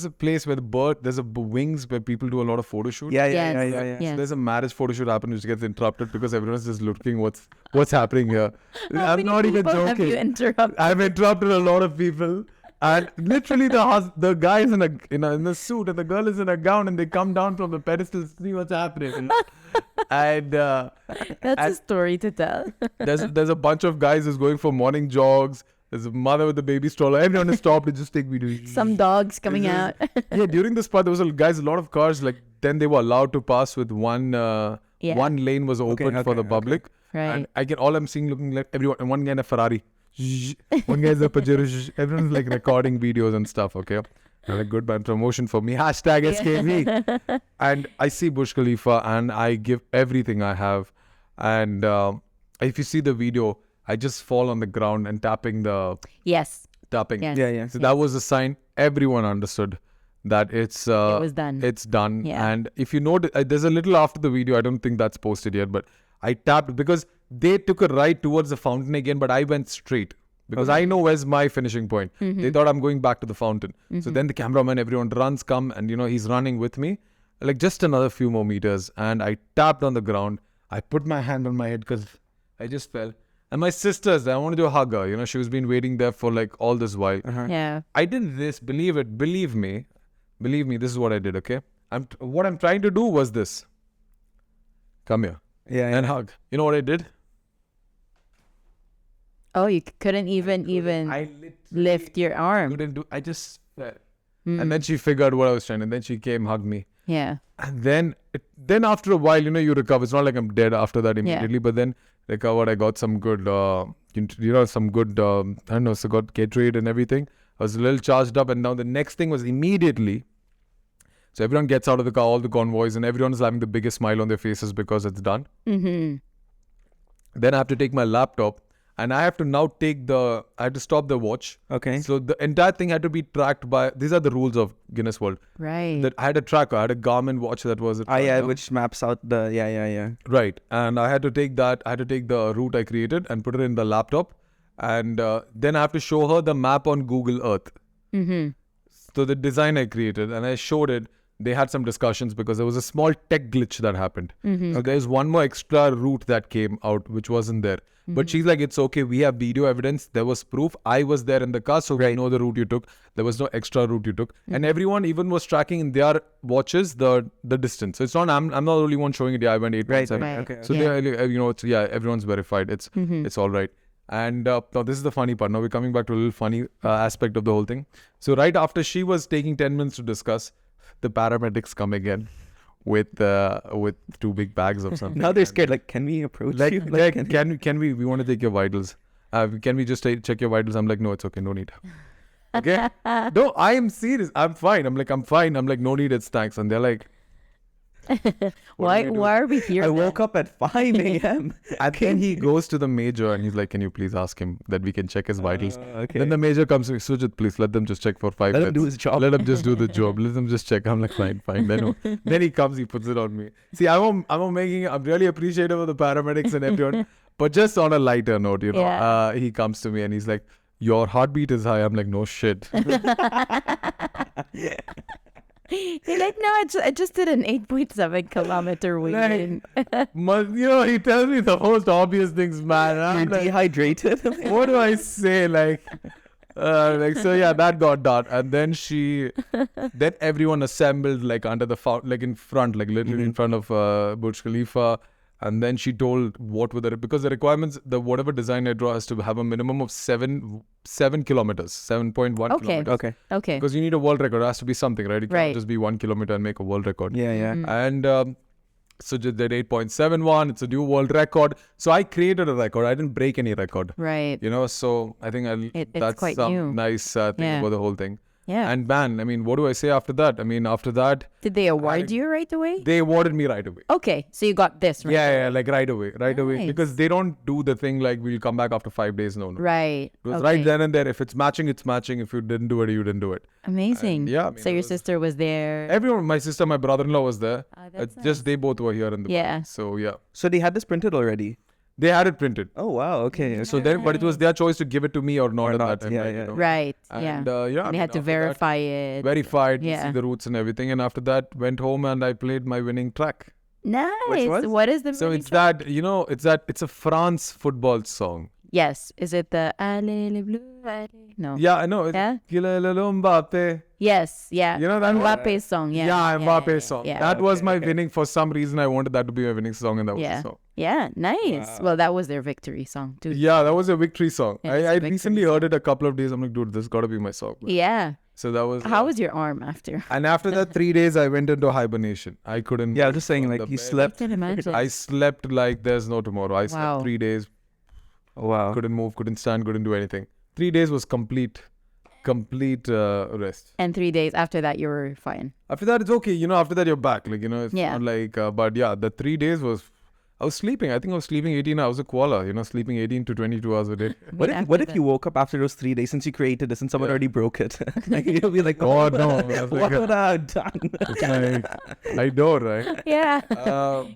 a place where there's a wings where people do a lot of photo shoots. Yeah. So there's a marriage photo shoot happening which gets interrupted because everyone's just looking what's happening here. I'm not even joking. Have you interrupted? I've interrupted a lot of people. And literally the guy is in a suit and the girl is in a gown, and they come down from the pedestal to see what's happening. And that's a story to tell. there's a bunch of guys who's going for morning jogs. There's a mother with a baby stroller. Everyone is stopped to just take videos. Some dogs coming out. During this part, there was a lot of cars. Like, then they were allowed to pass with one lane was open for the public. Right. And all I'm seeing looking like everyone, and one guy in a Ferrari. One guy's a Pajero. Everyone's like recording videos and stuff, okay? And a good bad promotion for me. #SKV. And I see Burj Khalifa and I give everything I have. And if you see the video, I just fall on the ground and tapping. Tapping. Yes. So that was a sign. Everyone understood that it was done. It's done. Yeah. And if you notice, there's a little after the video. I don't think that's posted yet, but I tapped because they took a right towards the fountain again, but I went straight because I know where's my finishing point. They thought I'm going back to the fountain. So then the cameraman, everyone come and, he's running with me, like just another few more meters. And I tapped on the ground. I put my hand on my head because I just fell. And my sisters, I wanted to hug her. She was been waiting there for like all this while. Yeah. I did this. Believe me, this is what I did, okay? What I'm trying to do was this. Come here. Yeah. And hug. You know what I did? Oh, you couldn't even lift your arm. I just fell. And then she figured what I was trying, and then she came, hugged me. Yeah. And then after a while, you recover. It's not like I'm dead after that immediately, but then recovered. I got some good, some good, so got Gatorade and everything. I was a little charged up, and now the next thing was immediately. So everyone gets out of the car, all the convoys, and everyone's having the biggest smile on their faces because it's done. Mm-hmm. Then I have to take my laptop, and I have to now I have to stop the watch. Okay. So the entire thing had to be tracked by, these are the rules of Guinness World. Right. That I had a tracker, I had a Garmin watch that was a tracker. Which maps out the, yeah. Right. And I had to take the route I created and put it in the laptop. And then I have to show her the map on Google Earth. Mm-hmm. So the design I created, and I showed it. they had some discussions because there was a small tech glitch that happened. Mm-hmm. So there's one more extra route that came out, which wasn't there. But she's like, it's okay. We have video evidence. There was proof. I was there in the car, so we know the route you took. There was no extra route you took. And everyone even was tracking in their watches the distance. So it's not, I'm not the only one showing it. Yeah, I went 8.7. Right. Okay. So they, everyone's verified. It's all right. And now this is the funny part. Now we're coming back to a little funny aspect of the whole thing. So right after she was taking 10 minutes to discuss, the paramedics come again with 2 big bags of something. Now they're scared. Like, can we approach you? Can we want to take your vitals? Can we just check your vitals? I'm like, no, it's okay. No need. Okay. No, I am serious. I'm fine. I'm fine. I'm like, no need. It's thanks. And they're like, why are we here? I woke up at 5 a.m. And then he goes to the major and he's like, can you please ask him that we can check his vitals? Okay. Then the major comes to me, Sujith, please let them just check for 5 Let minutes. him do his job. Let him just do the job. Let them just check. I'm like, fine. Then he comes, he puts it on me. See, I'm really appreciative of the paramedics and everyone. But just on a lighter note, he comes to me and he's like, your heartbeat is high. I'm like, no shit. They're like, no, I just did an 8.7 kilometer weekend. He tells me the most obvious things, man. I'm You're like, dehydrated. what do I say? So yeah, that got done. And then then everyone assembled under the in front, literally in front of Burj Khalifa. And then she told because the requirements, whatever design I draw has to have a minimum of 7 kilometers, 7.1 kilometers. Okay. Because you need a world record. It has to be something, right? It can't just be 1 kilometer and make a world record. Yeah. And so just did 8.71. It's a new world record. So I created a record. I didn't break any record. Right. So I think that's quite some new. nice thing about the whole thing. Yeah. And man, what do I say after that? After that... Did they award you right away? They awarded me right away. Okay. So you got this right away. Right away. Nice. Because they don't do the thing we'll come back after 5 days. No. Right. It was right then and there. If it's matching, it's matching. If you didn't do it, you didn't do it. Amazing. And so your sister was there. Everyone, my sister, my brother-in-law was there. That's just they both were here in the back. So yeah. So they had this printed already? They had it printed. Oh, wow. Okay. So then, but it was their choice to give it to me or not at that time. Yeah. Right. And, they had to verify it. Verified, see the routes and everything. And after that, went home and I played my winning track. Nice. Which was? What is the So winning it's track? it's a France football song. Yes. Is it the Allez les Bleus? Allez? No. Yeah, I know. Yeah? Mbappe. Yes. Yeah. You know that Mbappe's song. Yeah. Yeah, Mbappe's song. Yeah. That was my winning. For some reason, I wanted that to be my winning song, and that was the song. Yeah. Nice. Wow. Well, that was their victory song too. Yeah, that was a victory song. Yeah, it's a I victory recently heard it a couple of days. I'm like, dude, this got to be my song. Yeah. So that was. How was your arm after? And after that 3 days, I went into hibernation. I couldn't. Yeah, I was just saying, on like, the he bed. slept. I can imagine. I slept like there's no tomorrow. I slept 3 days. Wow. Couldn't move, couldn't stand, couldn't do anything. 3 days was complete rest. And 3 days after that, you were fine. After that, it's okay. After that, you're back. It's not like, but yeah, the 3 days was, I was sleeping. I think I was sleeping 18 hours a koala, sleeping 18 to 22 hours a day. What if you woke up after those 3 days since you created this and someone already broke it? You'll be like, oh no. What would I have done? It's like, I know, right? Yeah.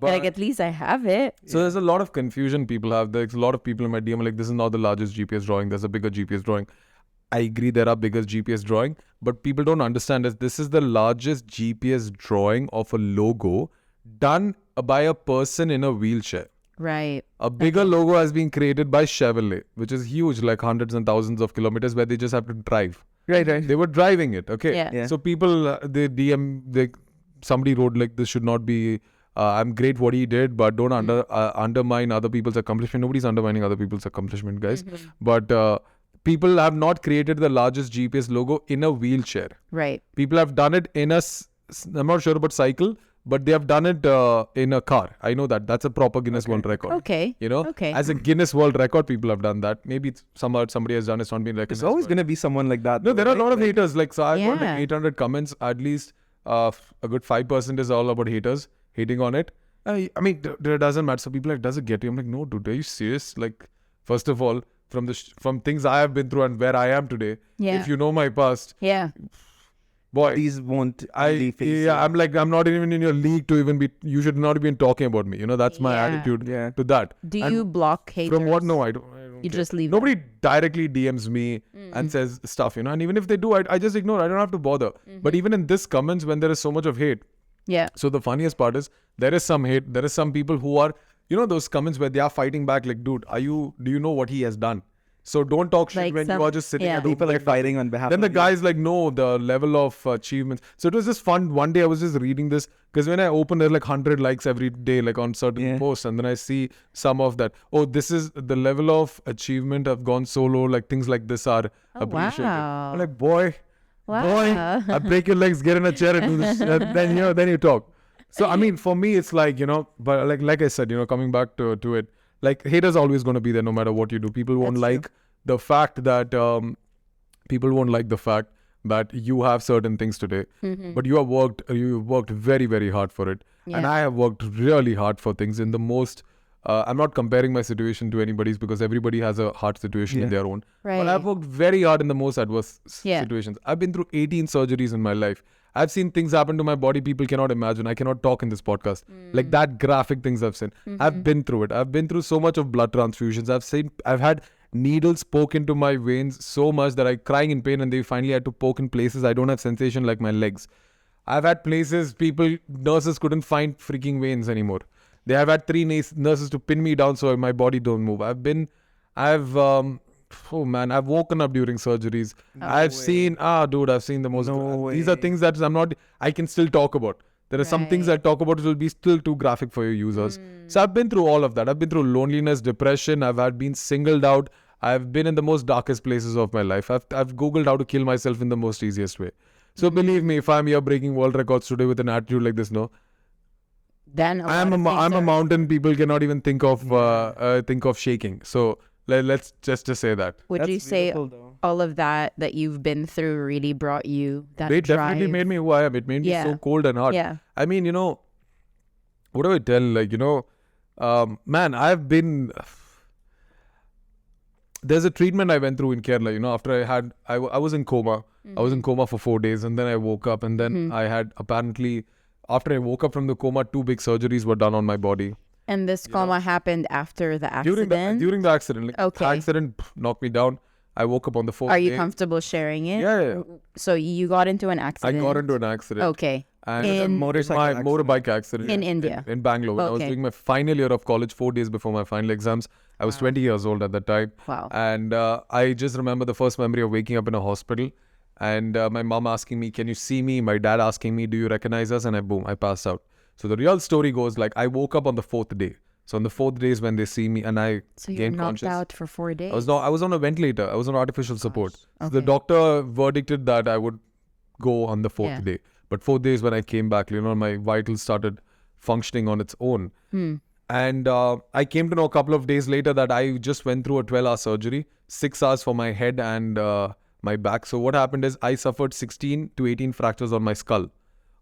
But at least I have it. So there's a lot of confusion people have. There's a lot of people in my DM like, this is not the largest GPS drawing. There's a bigger GPS drawing. I agree there are bigger GPS drawing, but people don't understand is this is the largest GPS drawing of a logo done by a person in a wheelchair. Right. A bigger logo has been created by Chevrolet, which is huge, like hundreds and thousands of kilometers where they just have to drive. Right. They were driving it, okay? Yeah. So people, somebody wrote like, this should not be, I'm great what he did, but don't undermine other people's accomplishment. Nobody's undermining other people's accomplishment, guys. But people have not created the largest GPS logo in a wheelchair. Right. People have done it in I'm not sure about cycle, but they have done it in a car. I know that. That's a proper Guinness World Record. Okay. Okay. As a Guinness World Record, people have done that. Maybe somebody has done it. It's not been recognized. There's always going to be someone like that. No, there are a lot of haters. So I've got Yeah. 800 comments. At least a good 5% is all about haters hating on it. It doesn't matter. So people are like, does it get you? I'm like, no, dude, are you serious? First of all, from things I have been through and where I am today, if you know my past, boy, these won't face you. I'm like, I'm not even in your league to even be, you should not even talking about me. That's my attitude to that. Do you block haters? From what? No, I don't You just leave. Nobody directly DMs me and says stuff, and even if they do, I just ignore. I don't have to bother. But even in this comments, when there is so much of hate, so the funniest part is there is some hate. There is some people who are, those comments where they are fighting back like, dude, do you know what he has done? So don't talk shit when you are just sitting at home. People are fighting on behalf Then of the guys like, no, the level of achievements. So it was just fun. One day I was just reading this because when I open, there's like 100 likes every day, like on certain posts. And then I see some of that. Oh, this is the level of achievement. I've gone solo. Like things like this are appreciated. Wow. I'm like, boy, Wow. I break your legs, get in a chair and do this. Then you talk. So, I mean, for me, it's like, but like I said, coming back to it, like haters are always going to be there no matter what you do. People won't like the fact that you have certain things today, but you worked very, very hard for it. And I have worked really hard for things in the most, I'm not comparing my situation to anybody's because everybody has a hard situation in their own. Right. But I've worked very hard in the most adverse situations. I've been through 18 surgeries in my life. I've seen things happen to my body people cannot imagine. I cannot talk in this podcast. Like that graphic things I've seen. I've been through it. I've been through so much of blood transfusions. I've had needles poke into my veins so much that I'm crying in pain and they finally had to poke in places I don't have sensation like my legs. I've had places nurses couldn't find freaking veins anymore. They have had 3 nurses to pin me down so my body don't move. I've woken up during surgeries. I've seen the most. These are things that I can still talk about. There are some things I talk about which will be still too graphic for your users. So I've been through all of that. I've been through loneliness, depression. I've been singled out. I've been in the most darkest places of my life. I've Googled how to kill myself in the most easiest way. So believe me, if I'm here breaking world records today with an attitude like this, then I'm a mountain people cannot even think of shaking. So let's just say that. Would you say all of that you've been through really brought you that It drive? definitely made me who I am. It made me so cold and hard. Yeah. I mean, what do I tell? Like, man, I've been... There's a treatment I went through in Kerala, after I was in coma. I was in coma for 4 days and then I woke up and then I had apparently, after I woke up from the coma, 2 big surgeries were done on my body. And this coma happened after the accident? During the accident. Like, the accident knocked me down. I woke up on the 4th day. Are you comfortable sharing it? Yeah. So you got into an accident? I got into an accident. Okay. And my motorbike accident. In India? In Bangalore. When I was doing my final year of college, 4 days before my final exams. I was 20 years old at that time. Wow. And I just remember the first memory of waking up in a hospital. And my mom asking me, can you see me? My dad asking me, do you recognize us? And I passed out. So the real story goes like I woke up on the 4th day. So on the 4th day is when they see me and I gained conscious. So you knocked out for 4 days? I was on a ventilator. I was on artificial support. So the doctor verdicted that I would go on the 4th day. But 4 days when I came back, my vitals started functioning on its own. And I came to know a couple of days later that I just went through a 12-hour surgery, 6 hours for my head and my back. So what happened is I suffered 16 to 18 fractures on my skull,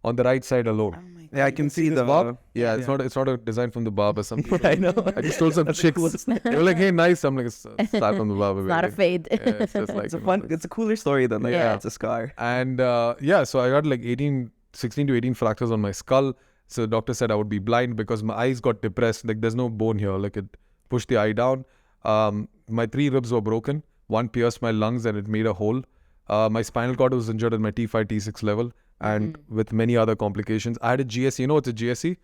on the right side alone. Oh my God. Yeah, I can see the barb. Yeah, it's not a design from the barber. I know. I just told some chicks. They were like, "Hey, nice." I'm like, "It's a slap from the barber." It's not a fade. Yeah, it's just like it's a cooler story than it's a scar. And so I got like 16 to 18 fractures on my skull. So the doctor said I would be blind because my eyes got depressed. Like there's no bone here. Like it pushed the eye down. My 3 ribs were broken. 1 pierced my lungs and it made a hole. My spinal cord was injured at my T5, T6 level. And with many other complications. I had a GSE. You know what's a GSE?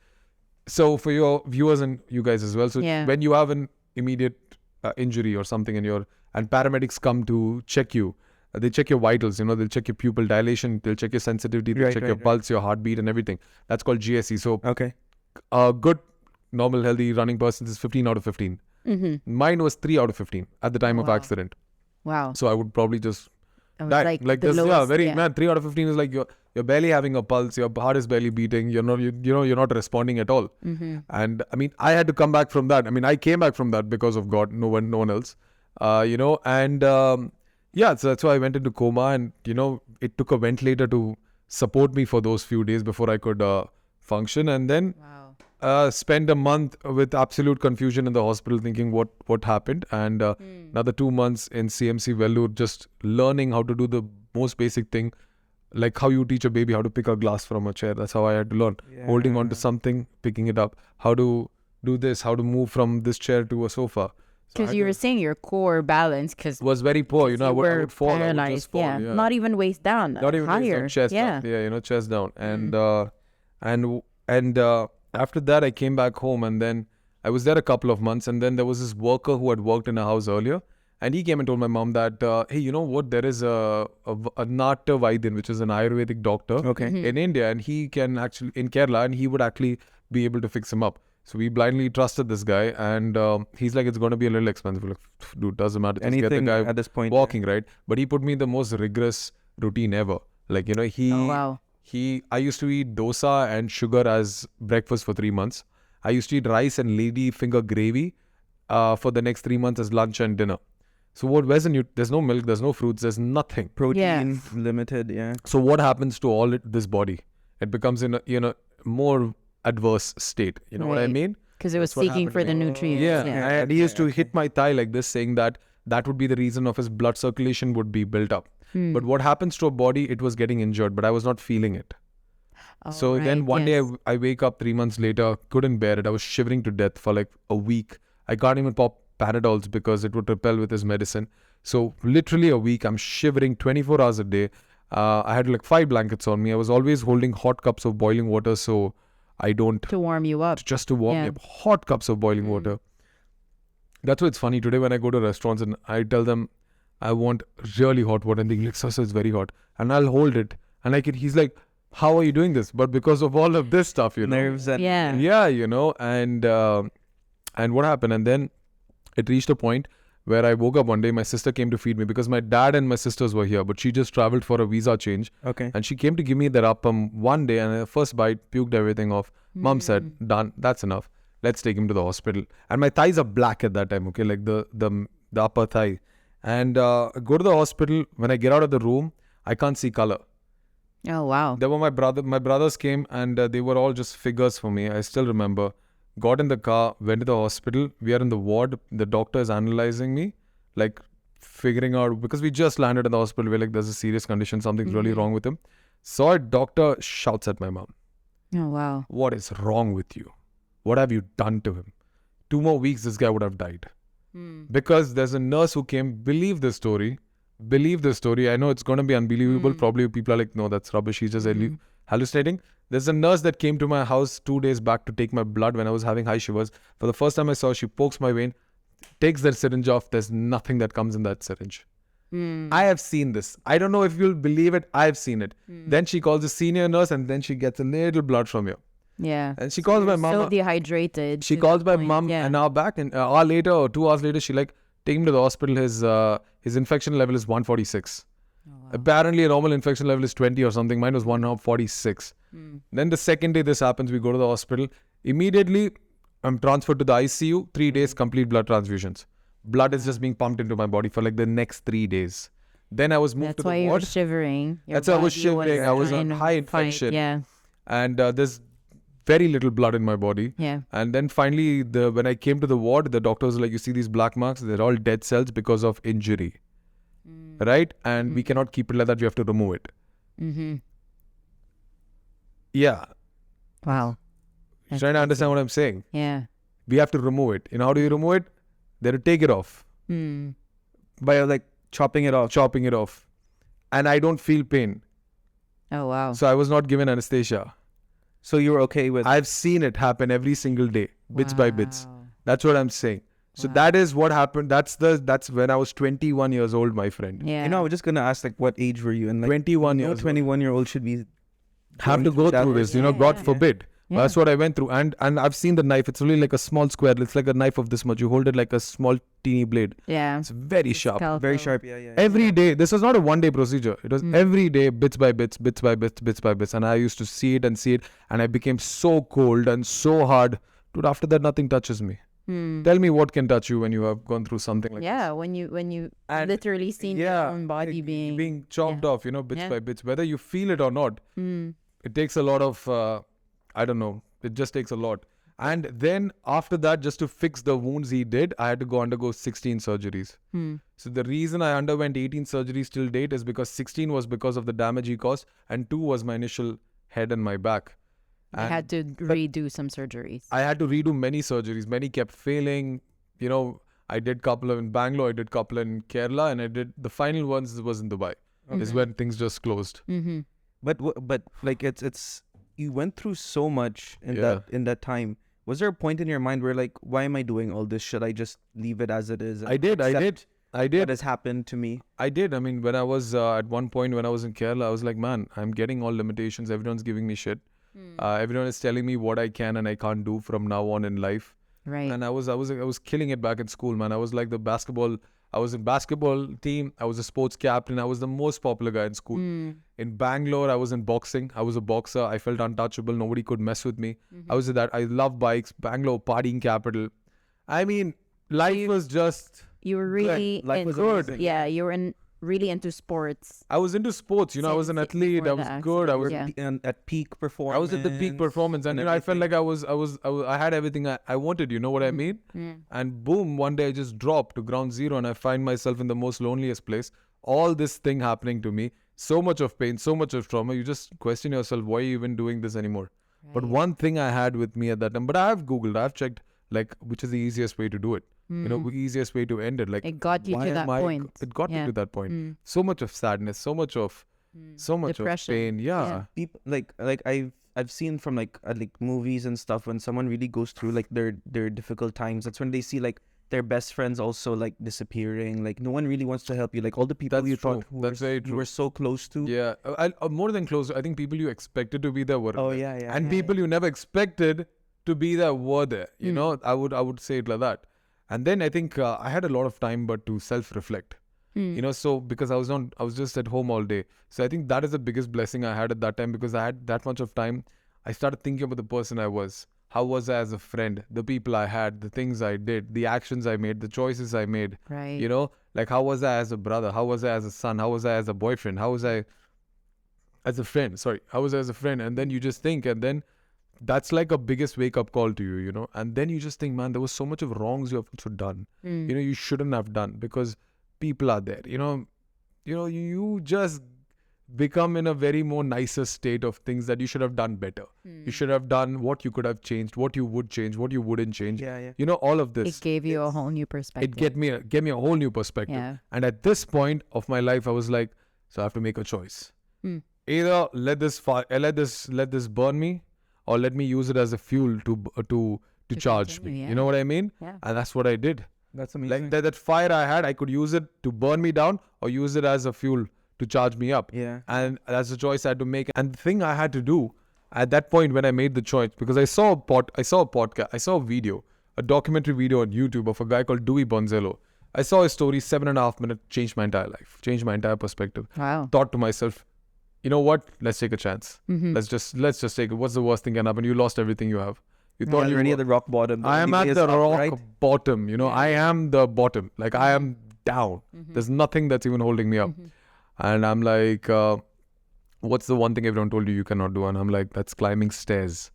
So for your viewers and you guys as well. So when you have an immediate injury or something and paramedics come to check you, they check your vitals, they'll check your pupil dilation, they'll check your sensitivity, they'll check your pulse, your heartbeat and everything. That's called GSE. So a good, normal, healthy running person is 15 out of 15. Mine was 3 out of 15 at the time of accident. Wow. So I would probably just die. Like this, lowest, man, 3 out of 15 is like you're barely having a pulse, your heart is barely beating, you're not responding at all. And I mean, I had to come back from that. I mean, I came back from that because of God, no one else. So that's why I went into coma and, it took a ventilator to support me for those few days before I could function. And then spent a month with absolute confusion in the hospital thinking what happened. And another 2 months in CMC Vellore just learning how to do the most basic thing, like how you teach a baby how to pick a glass from a chair. That's how I had to learn. Holding on to something, picking it up, how to do this, how to move from this chair to a sofa. Because you were saying your core balance was very poor. You know, I would fall. Paralyzed, I would just fall. Yeah. Not even waist down. Not even waist down, chest up. Yeah, you know, chest down. And after that, I came back home, and then I was there a couple of months, and then there was this worker who had worked in a house earlier, and he came and told my mom that, hey, you know what? There is a Natta Vaidyan, which is an Ayurvedic doctor in India, and he can actually, in Kerala, and he would actually be able to fix him up. So we blindly trusted this guy, and he's like, it's going to be a little expensive. Like, dude, doesn't matter. Just Anything get the guy at this point, walking, right? But he put me in the most rigorous routine ever. Like, you know, I used to eat dosa and sugar as breakfast for 3 months. I used to eat rice and lady finger gravy for the next 3 months as lunch and dinner. So there's no milk, there's no fruits, there's nothing. Protein limited, So what happens to this body? It becomes in a more adverse state. You know what I mean? Because it was seeking for the nutrients. And he used to hit my thigh like this, saying that would be the reason of his blood circulation would be built up. But what happens to a body, it was getting injured, but I was not feeling it. Then one day I wake up 3 months later, couldn't bear it. I was shivering to death for like a week. I can't even pop Panadols because it would repel with his medicine. So literally a week, I'm shivering 24 hours a day. I had like 5 blankets on me. I was always holding hot cups of boiling water so I don't... To warm you up. Just to warm me up. Hot cups of boiling water. That's why it's funny. Today when I go to restaurants and I tell them I want really hot water and they're like, sir, it's very hot. And I'll hold it. And he's like, how are you doing this? But because of all of this stuff, you know. Nerves and... Yeah, you know. And what happened? And then it reached a point where I woke up one day, my sister came to feed me because my dad and my sisters were here, but she just traveled for a visa change. Okay. And she came to give me that appam one day, and the first bite, puked everything off. Mom said, done, that's enough. Let's take him to the hospital. And my thighs are black at that time, okay, like the upper thigh. And go to the hospital. When I get out of the room, I can't see color. Oh, wow. There were my brothers came, and they were all just figures for me. I still remember. Got in the car, went to the hospital. We are in the ward. The doctor is analyzing me, like figuring out, because we just landed in the hospital. We're like, there's a serious condition. Something's really wrong with him. Saw it. Doctor shouts at my mom. Oh, wow. What is wrong with you? What have you done to him? 2 more weeks, this guy would have died. Because there's a nurse who came, believe this story. I know it's going to be unbelievable. Probably people are like, no, that's rubbish. He's just hallucinating. There's a nurse that came to my house 2 days back to take my blood when I was having high shivers. For the first time I saw her, she pokes my vein, takes that syringe off. There's nothing that comes in that syringe. I have seen this. I don't know if you'll believe it. I've seen it. Then she calls a senior nurse and then she gets a little blood from you. Yeah. And she calls my mom. So dehydrated. She calls my mom an hour back, and an hour later or 2 hours later, she like, take him to the hospital. His infection level is 146. Oh, wow. Apparently a normal infection level is 20 or something. Mine was 146. Then the second day this happens, we go to the hospital. Immediately, I'm transferred to the ICU. 3 days complete blood transfusions. Blood is just being pumped into my body for like the next 3 days. Then I was moved to the ward. That's why you were shivering. That's why I was shivering. I was on high infection. Yeah. And there's very little blood in my body. Yeah. And then finally, when I came to the ward, the doctor was like, you see these black marks? They're all dead cells because of injury. Right? And we cannot keep it like that. We have to remove it. Yeah. Wow. You're trying to understand what I'm saying? Yeah. We have to remove it. And how do you remove it? They have to take it off. By like chopping it off. And I don't feel pain. Oh, wow. So I was not given anesthesia. So you were okay with... I've seen it happen every single day, bits by bits. That's what I'm saying. So that is what happened. That's when I was 21 years old, my friend. Yeah. You know, I was just going to ask, like, what age were you? And like, 21 years old. 21-year-old should be... Have to go through this, God forbid. Yeah. That's what I went through. And I've seen the knife. It's really like a small square. It's like a knife of this much. You hold it like a small teeny blade. Yeah. It's very sharp. Scalpel. Very sharp, yeah. Every day. This was not a one-day procedure. It was every day, bits by bits. And I used to see it. And I became so cold and so hard. Dude, after that, nothing touches me. Tell me what can touch you when you have gone through something like this. Yeah, when you literally seen your own body being chopped off, bits by bits. Whether you feel it or not, it takes a lot of... I don't know. It just takes a lot. And then after that, just to fix the wounds he did, I had to undergo 16 surgeries. So the reason I underwent 18 surgeries till date is because 16 was because of the damage he caused, and 2 was my initial head and my back. I had to redo some surgeries. I had to redo many surgeries. Many kept failing. I I did couple in Bangalore, I did couple in Kerala, and I did the final ones was in Dubai. Is when things just closed. But like it's you went through so much in that time. Was there a point in your mind where like, why am I doing all this? Should I just leave it as it is? I did. What has happened to me? I did. I mean, when I was at one point when I was in Kerala, I was like, man, I'm getting all limitations. Everyone's giving me shit. Everyone is telling me what I can and I can't do from now on in life. Right. And I was killing it back in school, man. I was like I was in basketball team. I was a sports captain. I was the most popular guy in school. In Bangalore, I was in boxing. I was a boxer. I felt untouchable. Nobody could mess with me. I was that. I love bikes. Bangalore, partying capital. I mean, life was just... You were really life was good. amazing. Yeah, you were really into sports. I was into sports, I was an Since athlete. I before was the good. I accident, was yeah. at peak performance. I was at the peak performance, and I felt like I had everything I wanted. You know what I mean? And boom, one day I just dropped to ground zero, and I find myself in the most loneliest place. All this thing happening to me, so much of pain, so much of trauma. You just question yourself, why are you even doing this anymore? Right. But one thing I had with me at that time, but I have Googled, I've checked, like, which is the easiest way to do it. Easiest way to end it. Like, It got you why to that am I- point. It got me Yeah. to that point. So much of sadness, so much of Depression. of pain. Yeah. people like I've seen from like movies and stuff, when someone really goes through like their difficult times, that's when they see like their best friends also like disappearing. Like no one really wants to help you. Like all the people That's you true. thought who That's very you true. were so close to. Yeah, more than close. I think people you expected to be there were Oh there. yeah. And people you never expected to be there were there. You know, I would say it like that. And then I think I had a lot of time, but to self-reflect. So because I was just at home all day. So I think that is the biggest blessing I had at that time, because I had that much of time. I started thinking about the person I was. How was I as a friend? The people I had, the things I did, the actions I made, the choices I made. Right. Like how was I as a brother? How was I as a son? How was I as a boyfriend? How was I as a friend? Sorry, how was I as a friend? And then you just think, and then that's like a biggest wake-up call to you, and then you just think, man, there was so much of wrongs you have also done. You shouldn't have done, because people are there. You just become in a very more nicer state of things that you should have done better. You should have done what you could have changed, what you would change, what you wouldn't change. Yeah. All of this. It gave you a whole new perspective. It gave me a whole new perspective. Yeah. And at this point of my life, I was like, so I have to make a choice. Either let this burn me, or let me use it as a fuel to charge continue, me. yeah. You know what I mean? Yeah. And that's what I did. That's amazing. Like that fire I had, I could use it to burn me down, or use it as a fuel to charge me up. Yeah. And that's the choice I had to make. And the thing I had to do at that point when I made the choice, because I saw a podcast, I saw a video, a documentary video on YouTube of a guy called Dewey Bonzello. I saw his story, 7.5 minutes, changed my entire life, changed my entire perspective. Wow. Thought to myself, you know what? Let's take a chance. Let's just take it. What's the worst thing can happen? You lost everything you have. You thought you're already at the rock bottom. I am at the rock bottom. I am the bottom. Like I am down. There's nothing that's even holding me up. And I'm like, what's the one thing everyone told you cannot do? And I'm like, that's climbing stairs.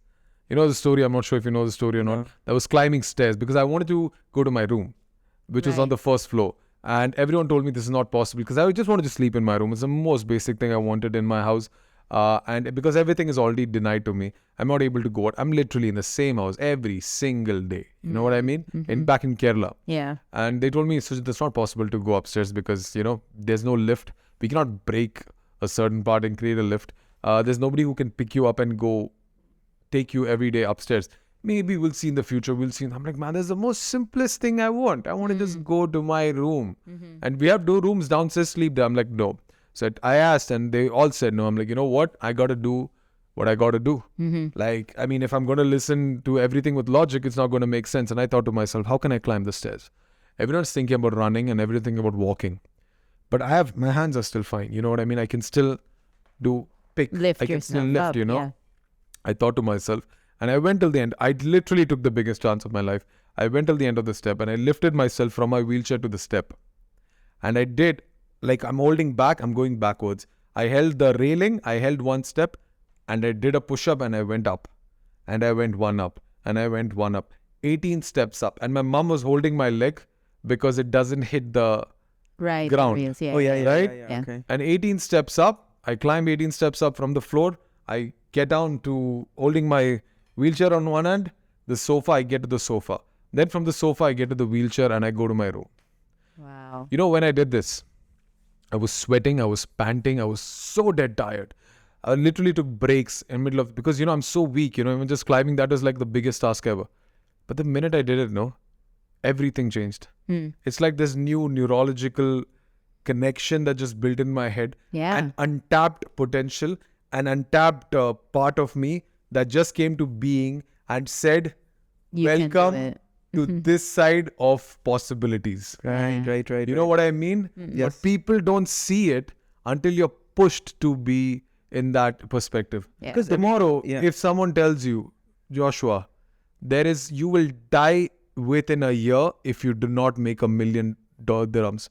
You know the story? I'm not sure if you know the story or not. That was climbing stairs, because I wanted to go to my room, which was on the first floor. And everyone told me this is not possible, because I just wanted to sleep in my room. It's the most basic thing I wanted in my house. And because everything is already denied to me, I'm not able to go out. I'm literally in the same house every single day. You know what I mean? Back in Kerala. Yeah. And they told me, so it's not possible to go upstairs, because, there's no lift. We cannot break a certain part and create a lift. There's nobody who can pick you up and take you every day upstairs. Maybe we'll see in the future. We'll see. I'm like, man, that's the most simplest thing I want. I want to just go to my room. And we have 2 rooms downstairs, sleep there. I'm like, no. So I asked, and they all said no. I'm like, you know what? I got to do what I got to do. Like, I mean, if I'm going to listen to everything with logic, it's not going to make sense. And I thought to myself, how can I climb the stairs? Everyone's thinking about running and everything about walking. But my hands are still fine. You know what I mean? I can still Lift I can still yourself lift, up, yeah. I thought to myself, and I went till the end. I literally took the biggest chance of my life. I went till the end of the step, and I lifted myself from my wheelchair to the step. And I did, like I'm holding back, I'm going backwards. I held the railing, I held one step, and I did a push-up, and I went up. And I went one up, and I went one up. 18 steps up. And my mom was holding my leg because it doesn't hit the ground. Reels, yeah. Oh yeah. Right? Yeah. Okay. And 18 steps up, I climb 18 steps up from the floor. I get down to holding my wheelchair on one hand, the sofa, I get to the sofa. Then from the sofa, I get to the wheelchair and I go to my room. Wow. You know, when I did this, I was sweating, I was panting, I was so dead tired. I literally took breaks in the middle of, because, I'm so weak, even just climbing, that was like the biggest task ever. But the minute I did it, everything changed. It's like this new neurological connection that just built in my head. Yeah. An untapped potential, an untapped part of me that just came to being and said, You can do welcome it. to this side of possibilities. Right. You know what I mean? Yes. But people don't see it until you're pushed to be in that perspective. Yeah. Because tomorrow, Yeah. if someone tells you, Joshua, you will die within a year if you do not make $1 million dirhams.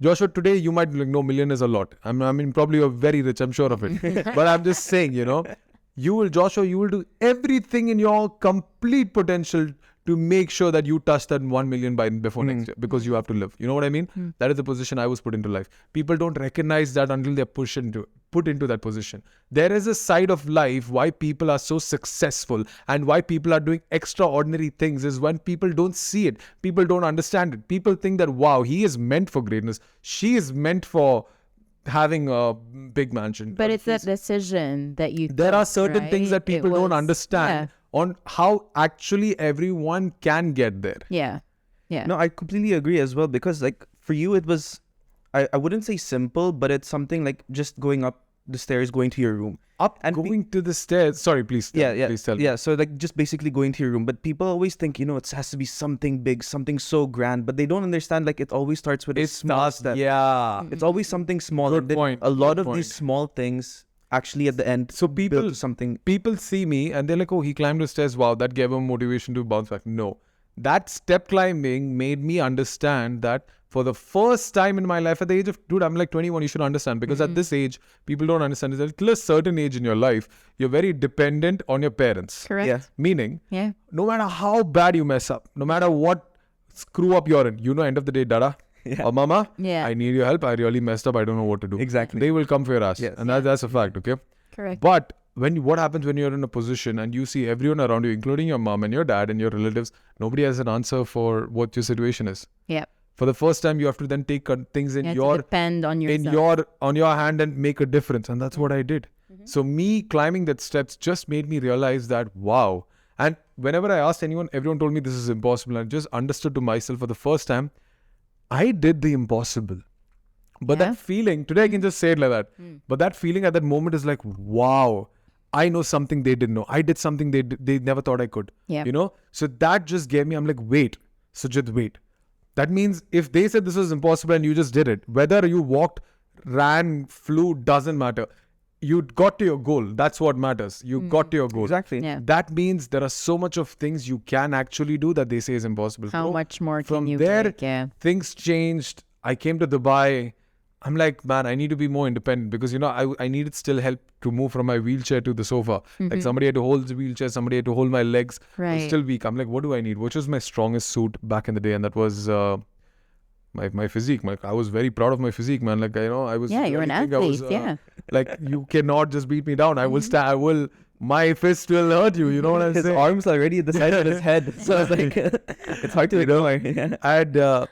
Joshua, today you might be like, no, million is a lot. I mean, probably you're very rich, I'm sure of it. But I'm just saying, you will do everything in your complete potential to make sure that you touch that 1 million before next year, because you have to live. You know what I mean? That is the position I was put into life. People don't recognize that until they're put into that position. There is a side of life why people are so successful and why people are doing extraordinary things is when people don't see it. People don't understand it. People think that, wow, he is meant for greatness. She is meant for having a big mansion. But it's that decision that you There are took, certain right? things that people don't understand Yeah. on how actually everyone can get there. Yeah. No, I completely agree as well, because like for you it was, I wouldn't say simple, but it's something like just going up the stairs, going to your room. Going to the stairs. Sorry, please. Please tell me. Yeah, so like just basically going to your room. But people always think, it has to be something big, something so grand, but they don't understand like it always starts with a small step. Yeah. It's always something small. Good and then point, a lot good of point. these small things actually at the end So build to something. people see me and they're like, oh, he climbed the stairs. Wow, that gave him motivation to bounce back. No. That step climbing made me understand that for the first time in my life, at the age of, I'm like 21, you should understand. Because at this age, people don't understand. Is that till a certain age in your life, you're very dependent on your parents. Correct. Yeah. Meaning, Yeah. no matter how bad you mess up, no matter what screw up you're in, end of the day, Dada or Mama, Yeah. I need your help. I really messed up. I don't know what to do. Exactly. They will come for your ass. Yes. And that's a fact, okay? Correct. But what happens when you're in a position and you see everyone around you, including your mom and your dad and your relatives, nobody has an answer for what your situation is. Yeah. For the first time, you have to then take things in You have to depend on yourself. on your hand and make a difference. And that's what I did. So me climbing that steps just made me realize that, wow. And whenever I asked anyone, everyone told me this is impossible. I just understood to myself for the first time, I did the impossible. But Yeah. that feeling, today I can just say it like that. But that feeling at that moment is like, wow, I know something they didn't know. I did something they never thought I could. Yeah. So that just gave me, I'm like, wait, Sujith, wait. That means if they said this was impossible and you just did it, whether you walked, ran, flew, doesn't matter. You got to your goal. That's what matters. You got to your goal. Exactly. Yeah. That means there are so much of things you can actually do that they say is impossible. How much more can From you there, take? Yeah. things changed. I came to Dubai. I'm like, man, I need to be more independent because, I needed still help to move from my wheelchair to the sofa. Like somebody had to hold the wheelchair, somebody had to hold my legs. I was Right. still weak. I'm like, what do I need? Which was my strongest suit back in the day. And that was my physique. I was very proud of my physique, man. Like, I was. Yeah, you're an really think I was, athlete. Yeah. Like, you cannot just beat me down. I will stand. My fist will hurt you. You know what I'm His saying? arms are already at the side of his head. So it's like, it's hard to ignore. Yeah.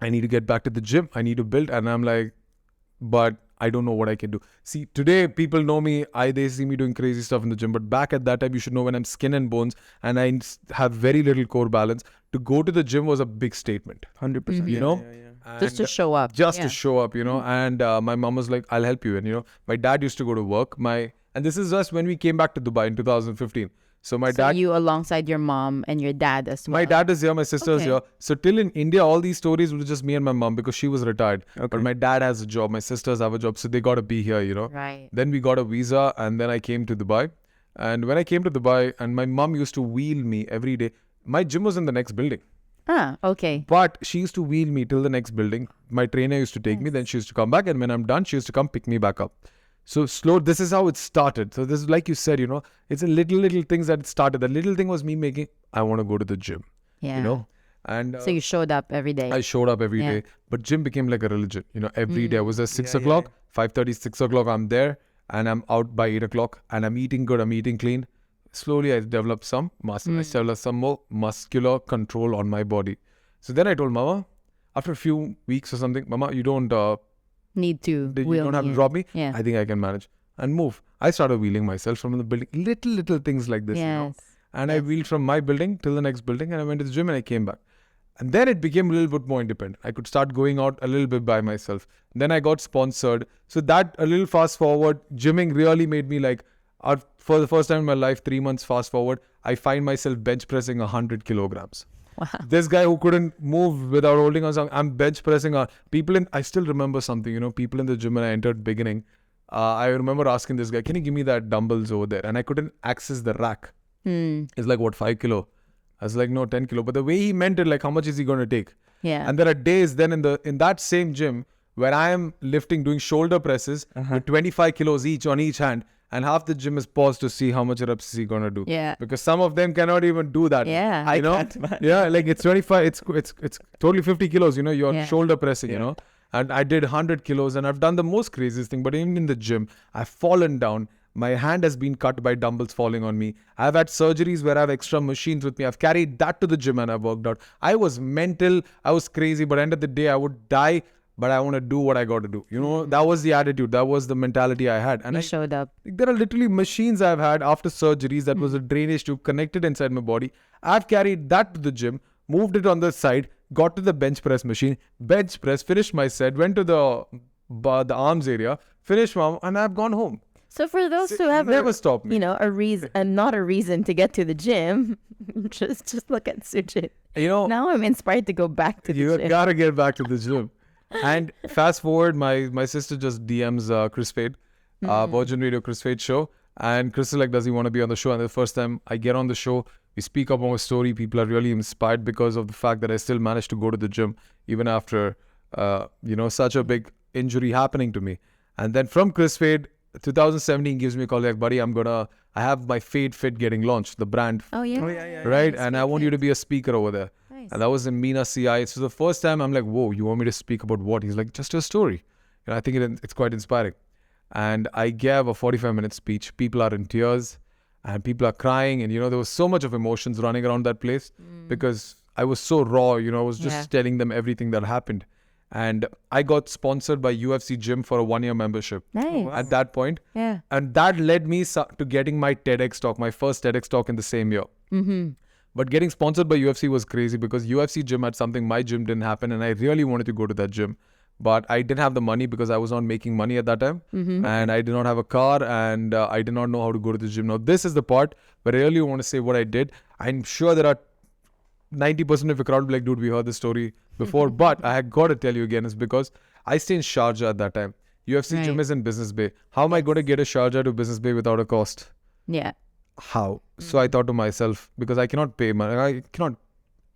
I need to get back to the gym. I need to build. And I'm like, but I don't know what I can do. See, today people know me. They see me doing crazy stuff in the gym. But back at that time, you should know when I'm skin and bones and I have very little core balance. To go to the gym was a big statement. 100%. You know? Just to And show up. just Yeah. to show up, and my mom was like, I'll help you. And my dad used to go to work. And this is just when we came back to Dubai in 2015. So my So dad, you alongside your mom and your dad as well. my dad is here, my sister is Okay. here. So till in India, all these stories were just me and my mom because she was retired. Okay. But my dad has a job, my sisters have a job, so they got to be here. Right. Then we got a visa and then I came to Dubai. And when I came to Dubai and my mom used to wheel me every day, my gym was in the next building. Okay. But she used to wheel me till the next building. My trainer used to take me, then she used to come back. And when I'm done, she used to come pick me back up. So this is how it started. So this is like you said, it's a little things that started. The little thing was me making, I want to go to the gym, Yeah. And So you showed up every day. I showed up every Yeah. day. But gym became like a religion, every day. I was there 6 o'clock, 5:30, 6 o'clock, I'm there. And I'm out by 8 o'clock. And I'm eating good, I'm eating clean. slowly I developed some muscle. I developed some more muscular control on my body. So then I told Mama, after a few weeks or something, Mama, you don't need to you don't have to drop me. Yeah. I think I can manage and move. I started wheeling myself from the building. Little things like this, you know. And I wheeled from my building till the next building, and I went to the gym and I came back. And then it became a little bit more independent. I could start going out a little bit by myself. Then I got sponsored. So that a little fast forward, gymming really made me like, for the first time in my life, 3 months fast forward, I find myself bench pressing 100 kilograms. Wow. This guy who couldn't move without holding on something, I'm bench pressing. I still remember something, you know, people in the gym when I entered beginning, I remember asking this guy, can you give me that dumbbells over there? And I couldn't access the rack. It's like, what, 5 kilo? I was like, no, 10 kilo. But the way he meant it, like, how much is he going to take? Yeah. And there are days then in that same gym where I am lifting, doing shoulder presses with 25 kilos each on each hand. And half the gym is paused to see how much reps is he going to do. Yeah. Because some of them cannot even do that. Yeah. I can't imagine. Yeah, like it's 25, it's totally 50 kilos, you know, you're shoulder pressing, you know. And I did 100 kilos and I've done the most craziest thing. But even in the gym, I've fallen down. My hand has been cut by dumbbells falling on me. I've had surgeries where I have extra machines with me. I've carried that to the gym and I've worked out. I was mental. I was crazy. But at the end of the day, I would die. But I want to do what I got to do. You know, that was the attitude. That was the mentality I had. And I showed up. There are literally machines I've had after surgeries that was a drainage tube connected inside my body. I've carried that to the gym, moved it on the side, got to the bench press machine, bench press, finished my set, went to the arms area, finished my, and I've gone home. So for those who have never stopped me. You know, a reason and not a reason to get to the gym, just look at Sujith. You know, now I'm inspired to go back to the gym. You gotta get back to the gym. And fast forward, my sister just DMs Chris Fade, Virgin Radio Chris Fade show, and Chris is like, does he want to be on the show? And the first time I get on the show, we speak up on a story. People are really inspired because of the fact that I still managed to go to the gym even after such a big injury happening to me. And then from Chris Fade, 2017 gives me a call like, buddy, I have my Fade Fit getting launched, the brand. Oh yeah. Right? And I want you to be a speaker over there. Nice. And that was in Mina CI. So the first time I'm like, whoa, you want me to speak about what? He's like, just a story. And I think it's quite inspiring. And I gave a 45-minute speech. People are in tears and people are crying. And, there was so much of emotions running around that place because I was so raw, I was just telling them everything that happened. And I got sponsored by UFC Gym for a 1-year membership. Nice. At that point. Yeah. And that led me to getting my TEDx talk, my first TEDx talk in the same year. Mm-hmm. But getting sponsored by UFC was crazy because UFC Gym had something my gym didn't happen. And I really wanted to go to that gym. But I didn't have the money because I was not making money at that time. Mm-hmm. And I did not have a car and I did not know how to go to the gym. Now, this is the part where I really want to say what I did. I'm sure there are 90% of the crowd will be like, dude, we heard this story before. But I had got to tell you again, is because I stay in Sharjah at that time. UFC Gym is in Business Bay. How am I going to get a Sharjah to Business Bay without a cost? Yeah. How? So I thought to myself, because I cannot pay money, I cannot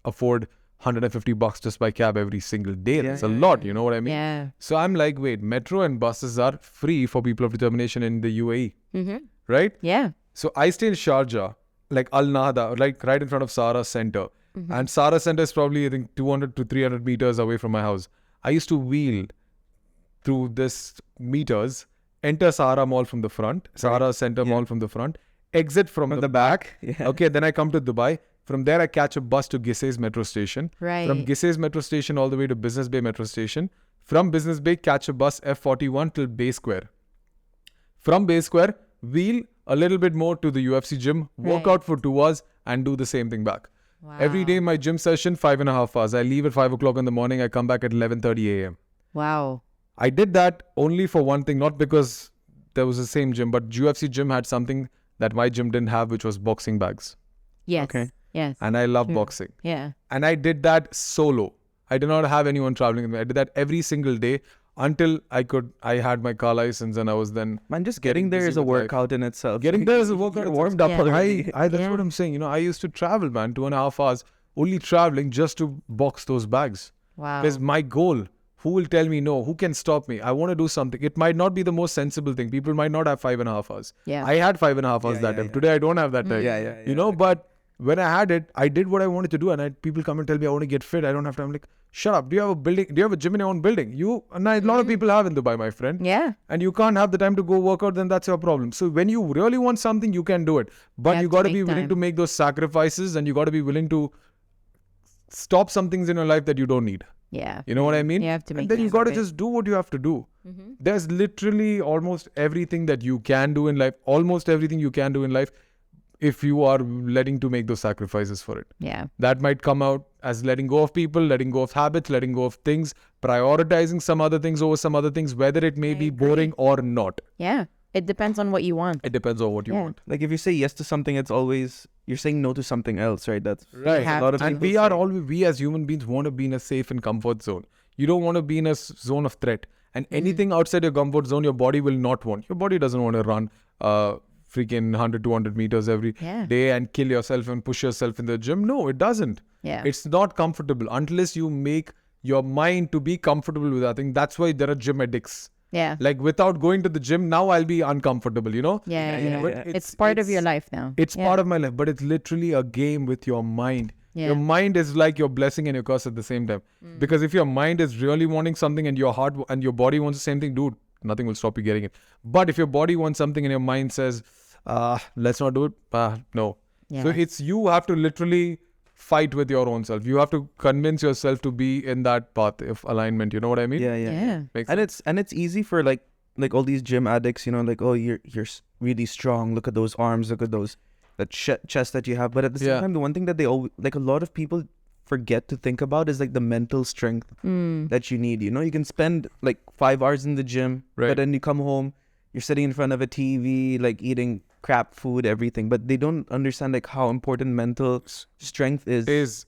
afford $150 just by cab every single day. That's a lot, you know what I mean? Yeah. So I'm like, wait, metro and buses are free for people of determination in the UAE. Mm-hmm. Right? Yeah. So I stay in Sharjah, like Al Nahda, like right in front of Sara Center. Mm-hmm. And Sara Center is probably, I think, 200 to 300 meters away from my house. I used to wheel through this meters, enter Sara Mall from the front, Sara Center Mall from the front, exit from the back. Yeah. Okay, then I come to Dubai. From there, I catch a bus to Gisses metro station. Right. From Gisses metro station all the way to Business Bay metro station. From Business Bay, catch a bus F41 till Bay Square. From Bay Square, wheel a little bit more to the UFC gym, work out for 2 hours and do the same thing back. Wow. Every day, my gym session, 5.5 hours. I leave at 5 o'clock in the morning. I come back at 11:30 a.m. Wow. I did that only for one thing, not because there was the same gym, but UFC gym had something that my gym didn't have, which was boxing bags. Yes. Okay. Yes. And I love boxing. Yeah. And I did that solo. I did not have anyone traveling with me. I did that every single day until I had my car license and I was then... Man, just getting there is a workout in itself. Getting there is a workout. You're warmed up already. That's what I'm saying. I used to travel, man, 2.5 hours, only traveling just to box those bags. Wow. Because my goal, who will tell me no? Who can stop me? I want to do something. It might not be the most sensible thing. People might not have 5.5 hours. Yeah. I had 5.5 hours that time. Today, I don't have that time. Yeah. But when I had it, I did what I wanted to do. And people come and tell me, I want to get fit. I don't have time. I'm like, Shut up. Do you have a building? Do you have a gym in your own building? A lot of people have in Dubai, my friend. Yeah. And you can't have the time to go work out, then that's your problem. So when you really want something, you can do it. But you got to be willing to make those sacrifices, and you got to be willing to stop some things in your life that you don't need. Yeah. You know what I mean? You have to make and then you got to just do what you have to do. There's literally almost everything that you can do in life, almost everything you can do in life, if you are letting to make those sacrifices for it. Yeah. That might come out as letting go of people, letting go of habits, letting go of things, prioritizing some other things over some other things, whether it may be boring or not. Yeah. It depends on what you want. It depends on what you want. Like if you say yes to something, it's always you're saying no to something else, right? That's right. A lot of and we as human beings want to be in a safe and comfort zone. You don't want to be in a zone of threat. And anything outside your comfort zone, your body will not want. Your body doesn't want to run freaking 100, 200 meters every day and kill yourself and push yourself in the gym. No, it doesn't. Yeah. It's not comfortable unless you make your mind to be comfortable with that thing. That's why there are gym addicts. Yeah. Like without going to the gym, now I'll be uncomfortable, you know? Yeah. But It's part of your life now. It's part of my life, but it's literally a game with your mind. Yeah. Your mind is like your blessing and your curse at the same time. Because if your mind is really wanting something and your heart and your body wants the same thing, dude, nothing will stop you getting it. But if your body wants something and your mind says, let's not do it, no. Yeah. So you have to literally fight with your own self. You have to convince yourself to be in that path of alignment. You know what I mean? Yeah. And it's easy for like all these gym addicts, you know, like, oh, you're really strong. Look at those arms. Look at that chest that you have. But at the same time, the one thing that they always, like a lot of people forget to think about is like the mental strength that you need. You know, you can spend like 5 hours in the gym, but then you come home, you're sitting in front of a TV, like eating crap food, everything, but they don't understand like how important mental strength is.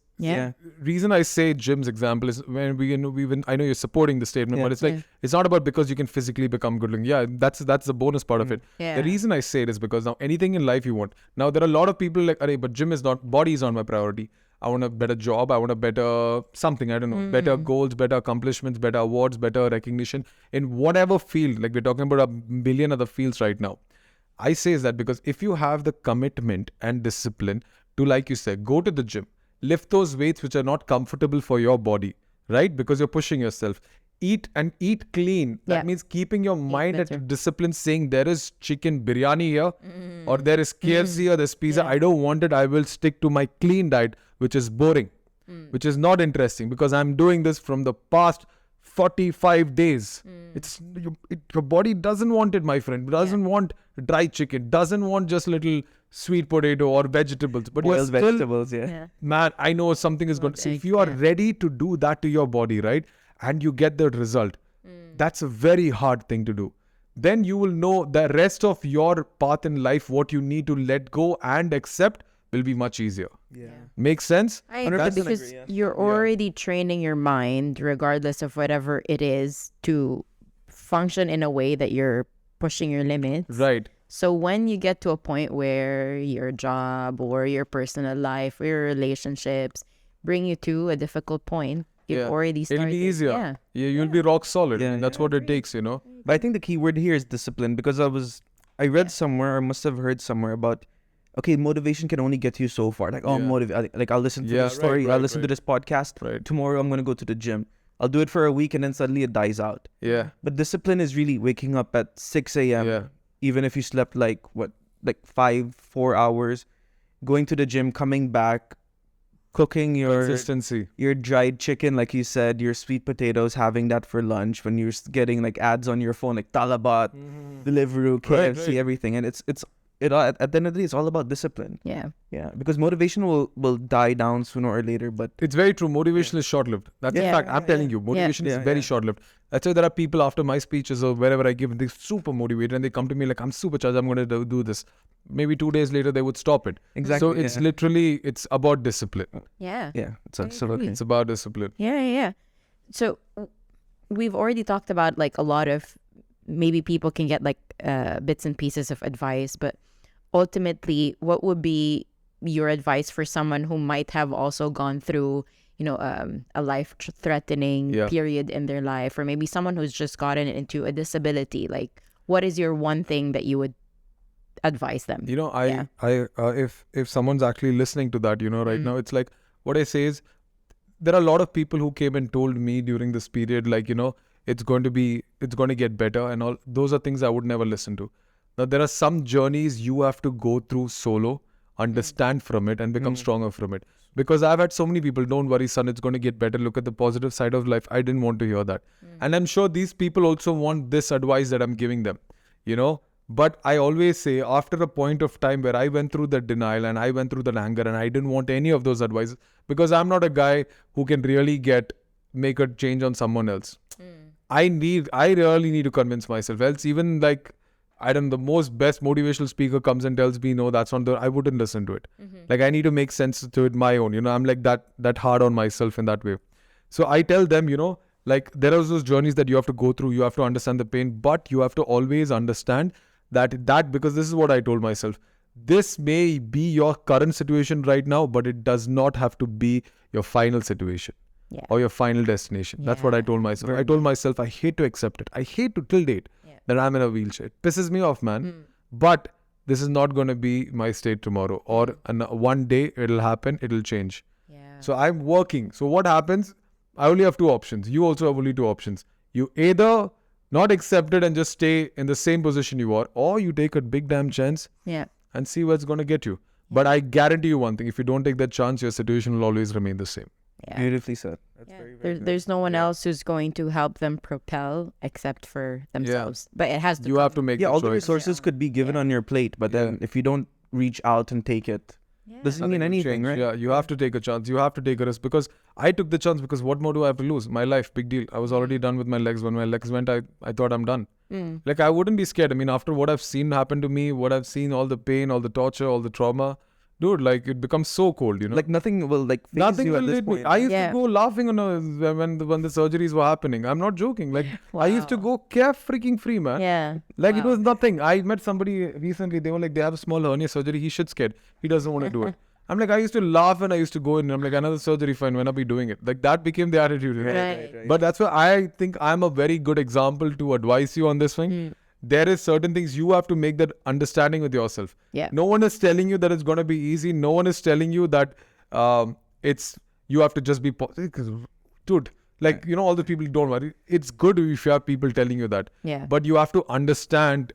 Reason I say gym's example is when I know you're supporting the statement, but it's like it's not about because you can physically become good looking. Yeah, that's the bonus part of it. The reason I say it is because now anything in life you want. Now there are a lot of people like, but gym is not, body is not my priority. I want a better job. I want a better something. I don't know, better goals, better accomplishments, better awards, better recognition in whatever field. Like we're talking about a billion other fields right now. I say is that because if you have the commitment and discipline to, like you said, go to the gym, lift those weights which are not comfortable for your body, right? Because you're pushing yourself. Eat clean. That means keeping your mind at discipline, saying there is chicken biryani here or there is KFC here, there's pizza. I don't want it. I will stick to my clean diet, which is boring, which is not interesting because I'm doing this from the past 45 days. Your body doesn't want it, my friend. It doesn't want dry chicken, doesn't want just little sweet potato or vegetables, but boiled vegetables. Man, I know something is good. So if you are ready to do that to your body, right, and you get the result, that's a very hard thing to do. Then you will know the rest of your path in life, what you need to let go and accept will be much easier. Makes sense? Because you're already training your mind, regardless of whatever it is, to function in a way that you're pushing your limits. Right. So when you get to a point where your job or your personal life or your relationships bring you to a difficult point, you've already started. It'll be easier. You'll be rock solid. And that's what it takes, you know. But I think the key word here is discipline, because I read somewhere, I must have heard somewhere about, okay, motivation can only get you so far. Like, like I'll listen to this story, I'll listen to this podcast. Right. Tomorrow I'm going to go to the gym. I'll do it for a week and then suddenly it dies out. Yeah. But discipline is really waking up at 6 a.m. Even if you slept like 4 hours, going to the gym, coming back, cooking your dried chicken, like you said, your sweet potatoes, having that for lunch when you're getting like ads on your phone, like Talabat, Deliveroo, KFC, everything. And at the end of the day, it's all about discipline. Yeah. Because motivation will die down sooner or later, but it's very true. Motivation is short-lived. That's in fact, I'm telling you, motivation is very short-lived. That's why there are people after my speeches or wherever I give, they're super motivated and they come to me like, I'm super charged, I'm going to do this. Maybe 2 days later, they would stop it. Exactly. So it's literally, it's about discipline. Yeah. It's absolutely. It's about discipline. Yeah. So we've already talked about like a lot of, maybe people can get like bits and pieces of advice, but ultimately, what would be your advice for someone who might have also gone through, a life-threatening period in their life, or maybe someone who's just gotten into a disability? Like, what is your one thing that you would advise them? If someone's actually listening to that, right now, it's like, what I say is, there are a lot of people who came and told me during this period, like, it's going to get better and all. Those are things I would never listen to. Now, there are some journeys you have to go through solo, understand from it and become stronger from it. Because I've had so many people, don't worry, son, it's going to get better. Look at the positive side of life. I didn't want to hear that. And I'm sure these people also want this advice that I'm giving them, But I always say, after a point of time where I went through that denial and I went through that anger and I didn't want any of those advices, because I'm not a guy who can really make a change on someone else. I really need to convince myself. Else, even like, I don't know, the most best motivational speaker comes and tells me, no, that's not I wouldn't listen to it. Like, I need to make sense to it my own. I'm like that hard on myself in that way. So I tell them, like, there are those journeys that you have to go through. You have to understand the pain, but you have to always understand that because this is what I told myself. This may be your current situation right now, but it does not have to be your final situation or your final destination. That's what I told myself. I told myself, I hate to accept it. I hate to till date that I'm in a wheelchair. It pisses me off, man. But this is not going to be my state tomorrow. Or one day it'll happen, it'll change. So I'm working. So what happens? I only have two options. You also have only two options. You either not accept it and just stay in the same position you are, or you take a big damn chance and see where it's going to get you. But I guarantee you one thing, if you don't take that chance, your situation will always remain the same. Beautifully said. That's very there's no one else who's going to help them propel except for themselves. But it has to You have to make all the the choice. resources could be given on your plate, but then if you don't reach out and take it, doesn't mean anything, right? Yeah, you have to take a chance. You have to take a risk, because I took the chance, because what more do I have to lose? My life, big deal. I was already done with my legs. When my legs went, I thought I'm done. Like, I wouldn't be scared. I mean, after what I've seen happen to me, what I've seen, all the pain, all the torture, all the trauma, dude, like, it becomes so cold, Like, nothing will phase nothing you will at this hit me. point. I used to go laughing when the surgeries were happening. I'm not joking. Like, I used to go freaking free, man. Like, it was nothing. I met somebody recently. They were like, they have a small hernia surgery. He shit scared. He doesn't want to do it. I'm like, I used to laugh and I used to go in. I'm like, another surgery, fine. When I'll be doing it. Like, that became the attitude. Right. But that's why I think I'm a very good example to advise you on this thing. There is certain things you have to make that understanding with yourself. No one is telling you that it's going to be easy. No one is telling you that you have to just be positive. Dude, like, all the people, don't worry. It's good if you have people telling you that. But you have to understand,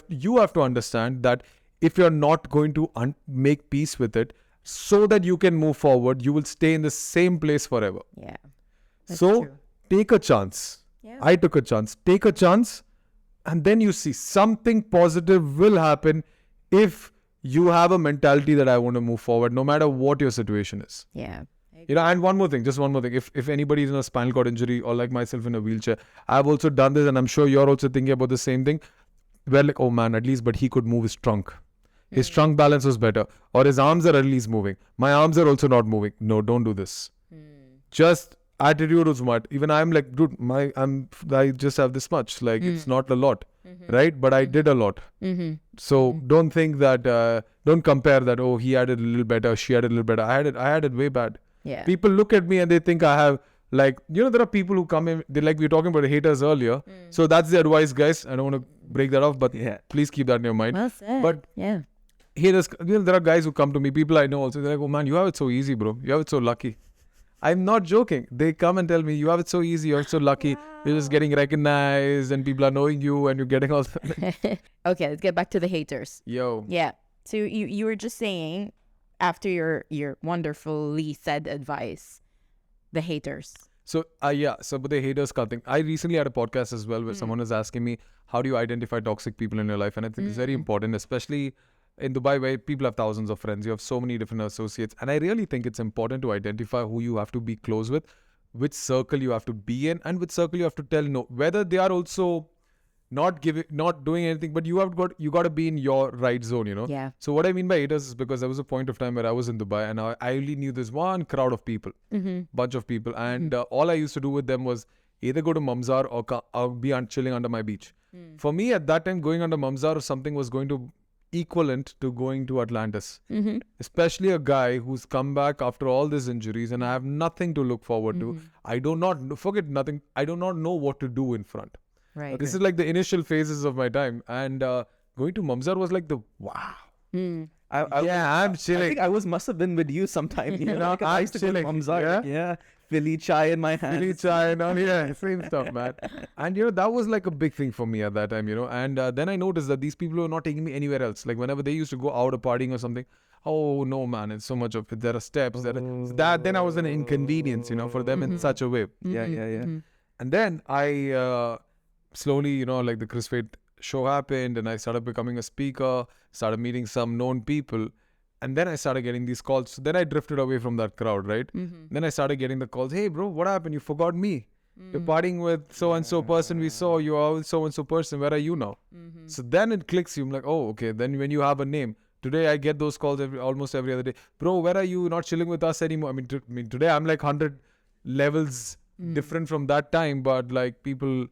you have to understand that if you're not going to make peace with it, so that you can move forward, you will stay in the same place forever. So true. Take a chance. I took a chance. Take a chance. And then you see something positive will happen if you have a mentality that I want to move forward, no matter what your situation is. And one more thing. If anybody is in a spinal cord injury or like myself in a wheelchair, I've also done this, and I'm sure you're also thinking about the same thing. Where like, oh man, at least, but he could move his trunk. His trunk balance was better. Or his arms are at least moving. My arms are also not moving. No, don't do this. Just attitude was smart. Even I'm like, dude, I just have this much. Like, it's not a lot, right? But I did a lot. So don't think that, don't compare that. Oh, he had it a little better. She had it a little better. I had it way bad. People look at me and they think I have, like, there are people who come in. They we were talking about haters earlier. So that's the advice, guys. I don't want to break that off, but please keep that in your mind. Well said. But haters, there are guys who come to me. People I know also. They're like, oh man, you have it so easy, bro. You have it so lucky. I'm not joking. They come and tell me, you have it so easy, you're so lucky. You're just getting recognized and people are knowing you and you're getting all... Okay, let's get back to the haters. Yeah. So you were just saying, after your wonderfully said advice, the haters. So, but the haters thing. I recently had a podcast as well where someone was asking me, how do you identify toxic people in your life? And I think it's very important, especially in Dubai, where people have thousands of friends, you have so many different associates. And I really think it's important to identify who you have to be close with, which circle you have to be in, and which circle you have to tell no. Whether they are also not doing anything, but you got to be in your right zone, So what I mean by haters is because there was a point of time where I was in Dubai and I only knew this one crowd of people, bunch of people. And all I used to do with them was either go to Mamzar or be chilling under my beach. For me, at that time, going under Mamzar or something was going to equivalent to going to Atlantis, especially a guy who's come back after all these injuries and I have nothing to look forward to. I do not know what to do in front. Right. This is like the initial phases of my time, and going to Mamzar was like the wow. I'm chilling. I think I must have been with you sometime. You know, I used to go to chilling, Mamzar. Yeah, Philly chai in my hand. Philly chai and all, yeah, same stuff, man. And that was like a big thing for me at that time, And then I noticed that these people were not taking me anywhere else. Like whenever they used to go out or partying or something, oh no, man, it's so much of it. There are steps. Then I was an inconvenience, for them in such a way. Yeah. And then I slowly, like the Chris Fate show happened, and I started becoming a speaker, started meeting some known people. And then I started getting these calls. So then I drifted away from that crowd, right? Then I started getting the calls. Hey, bro, what happened? You forgot me. You're partying with so-and-so person we saw. You are with so-and-so person. Where are you now? So then it clicks you. I'm like, oh, okay. Then when you have a name. Today I get those calls almost every other day. Bro, where are you? Not chilling with us anymore. I mean, today I'm like 100 levels different from that time. But like people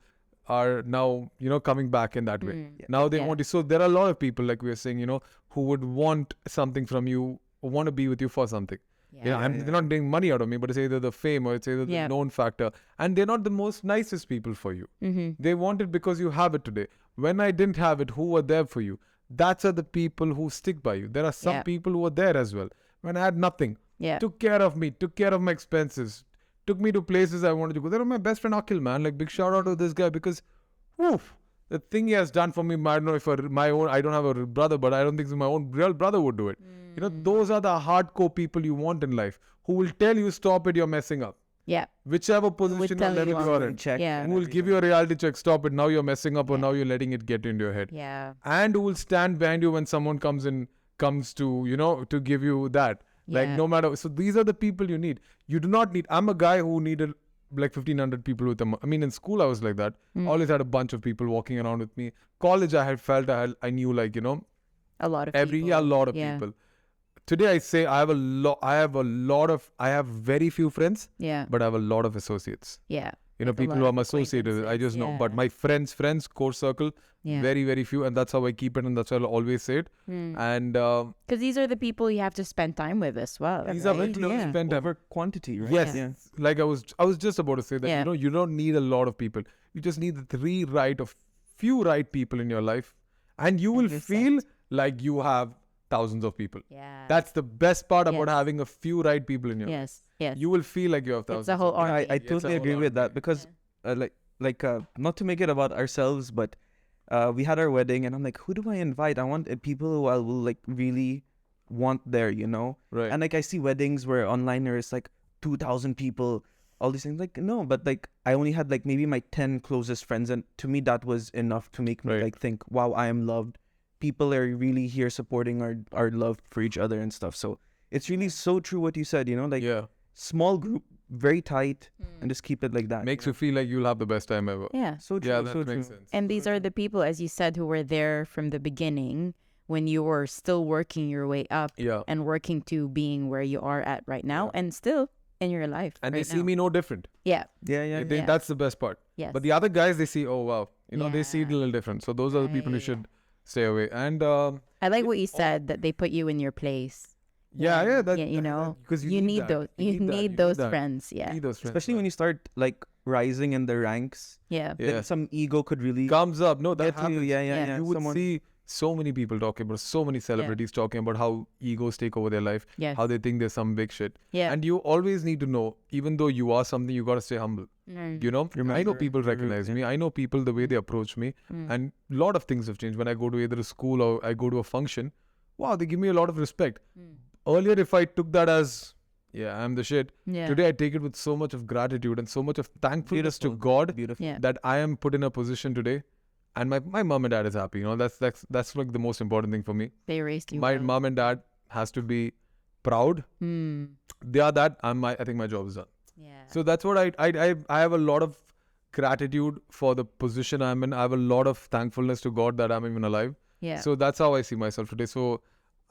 are now, coming back in that way. Now they want to. So there are a lot of people, like we were saying, who would want something from you, or want to be with you for something. They're not getting money out of me, but it's either the fame or it's either the known factor. And they're not the most nicest people for you. They want it because you have it today. When I didn't have it, who were there for you? That's are the people who stick by you. There are some people who were there as well. When I had nothing, took care of me, took care of my expenses, took me to places I wanted to go. They were my best friend Akhil, man. Like big shout out to this guy because, the thing he has done for me, I don't know if my own, I don't have a brother, but I don't think my own real brother would do it. Those are the hardcore people you want in life, who will tell you, stop it, you're messing up. Yeah. Whichever position or level you are in. Who will give you a reality check, stop it, now you're messing up or now you're letting it get into your head. Yeah. And who will stand behind you when someone comes to, to give you that. Like no matter, so these are the people you need. You do not need, I'm a guy who needed like 1,500 people with them. I mean, in school I was like that. Always had a bunch of people walking around with me. College I had felt I knew like, a lot of people. A lot of people. Today I say I have very few friends, but I have a lot of associates. Yeah. People who I'm associated with, I just know. But my friends, core circle, very, very few. And that's how I keep it. And that's how I'll always say it. And because these are the people you have to spend time with as well. These are people you spend time. Over quantity, right? Yes. Yeah. Like I was just about to say that, you don't need a lot of people. You just need the few right people in your life. And you will feel like you have thousands of people. Yeah. That's the best part about having a few right people in your life. Yes. You will feel like you have thousands. It's a whole army. I totally agree with that because not to make it about ourselves, but we had our wedding and I'm like, who do I invite? I want people who I will like really want there, Right. And like I see weddings where online there's like 2,000 people, all these things. Like no, but like I only had like maybe my 10 closest friends, and to me that was enough to make me like think, wow, I am loved. People are really here supporting our love for each other and stuff. So it's really so true what you said, small group, very tight, and just keep it like that. Makes you feel like you'll have the best time ever. Yeah. So true. Yeah, that so makes true. sense. And these are the people, as you said, who were there from the beginning when you were still working your way up and working to being where you are at right now and still in your life. And they see me no different. Yeah. That's the best part. Yes. But the other guys, they see, oh, wow. They see it a little different. So those are the people you should stay away. And I like what you said, that they put you in your place. Because you need those. You need those friends. Yeah. You need those friends. Especially when you start like rising in the ranks. Yeah. Then some ego could really comes up. No, that happens. Yeah. You would see so many people talking about, so many celebrities talking about how egos take over their life, how they think there's some big shit. Yeah. And you always need to know, even though you are something, you got to stay humble. Remember, I know people recognize me. I know people, the way they approach me. And a lot of things have changed. When I go to either a school or I go to a function, wow, they give me a lot of respect. Earlier, if I took that as, I'm the shit. Yeah. Today, I take it with so much of gratitude and so much of thankfulness to God that I am put in a position today. And my mom and dad is happy. That's like the most important thing for me. They raised you. My mom and dad has to be proud. They are that. I think my job is done. Yeah. So that's what I have a lot of gratitude for the position I'm in. I have a lot of thankfulness to God that I'm even alive. Yeah. So that's how I see myself today. So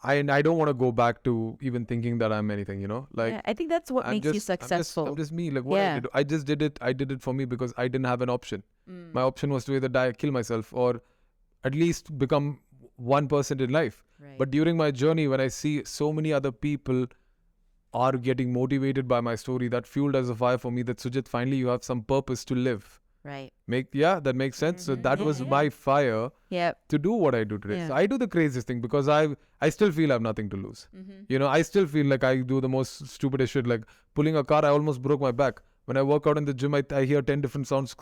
I don't want to go back to even thinking that I'm anything, Like I think that's what makes you successful. I'm just me. Like what I did. I just did it. I did it for me because I didn't have an option. My option was to either die, kill myself, or at least become 1% in life. Right. But during my journey, when I see so many other people are getting motivated by my story, that fueled as a fire for me that Sujith, finally you have some purpose to live. Right. That makes sense. So that was my fire to do what I do today. Yeah. So I do the craziest thing because I still feel I have nothing to lose. I still feel like I do the most stupidest shit, like pulling a car. I almost broke my back. When I work out in the gym, I hear 10 different sounds.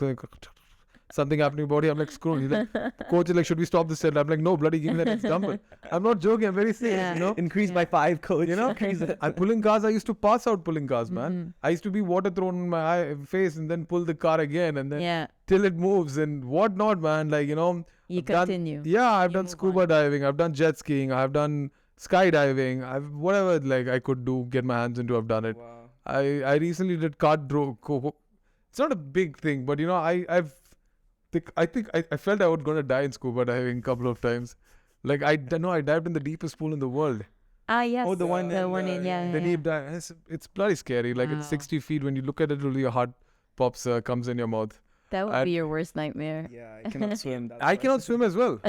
Something happening in body. I'm like, screw. He's like, coach is like, should we stop this set? I'm like, no, bloody give me the next dumbbell. I'm not joking. I'm very serious. Increase by 5, coach. I'm pulling cars. I used to pass out pulling cars, man. I used to be water thrown in my face and then pull the car again and then till it moves and whatnot, man. Like, You I've continue. I've done scuba diving. I've done jet skiing. I've done skydiving. Whatever like I could do, get my hands into. I've done it. Wow. I recently did it's not a big thing, but I think I felt I was going to die in scuba diving a couple of times. Like I dived in the deepest pool in the world. Yes. Oh, the one in The deep dive. It's bloody scary. Like it's 60 feet. When you look at it, really your heart pops, comes in your mouth. That would be your worst nightmare. Yeah, I cannot swim. I cannot swim as well.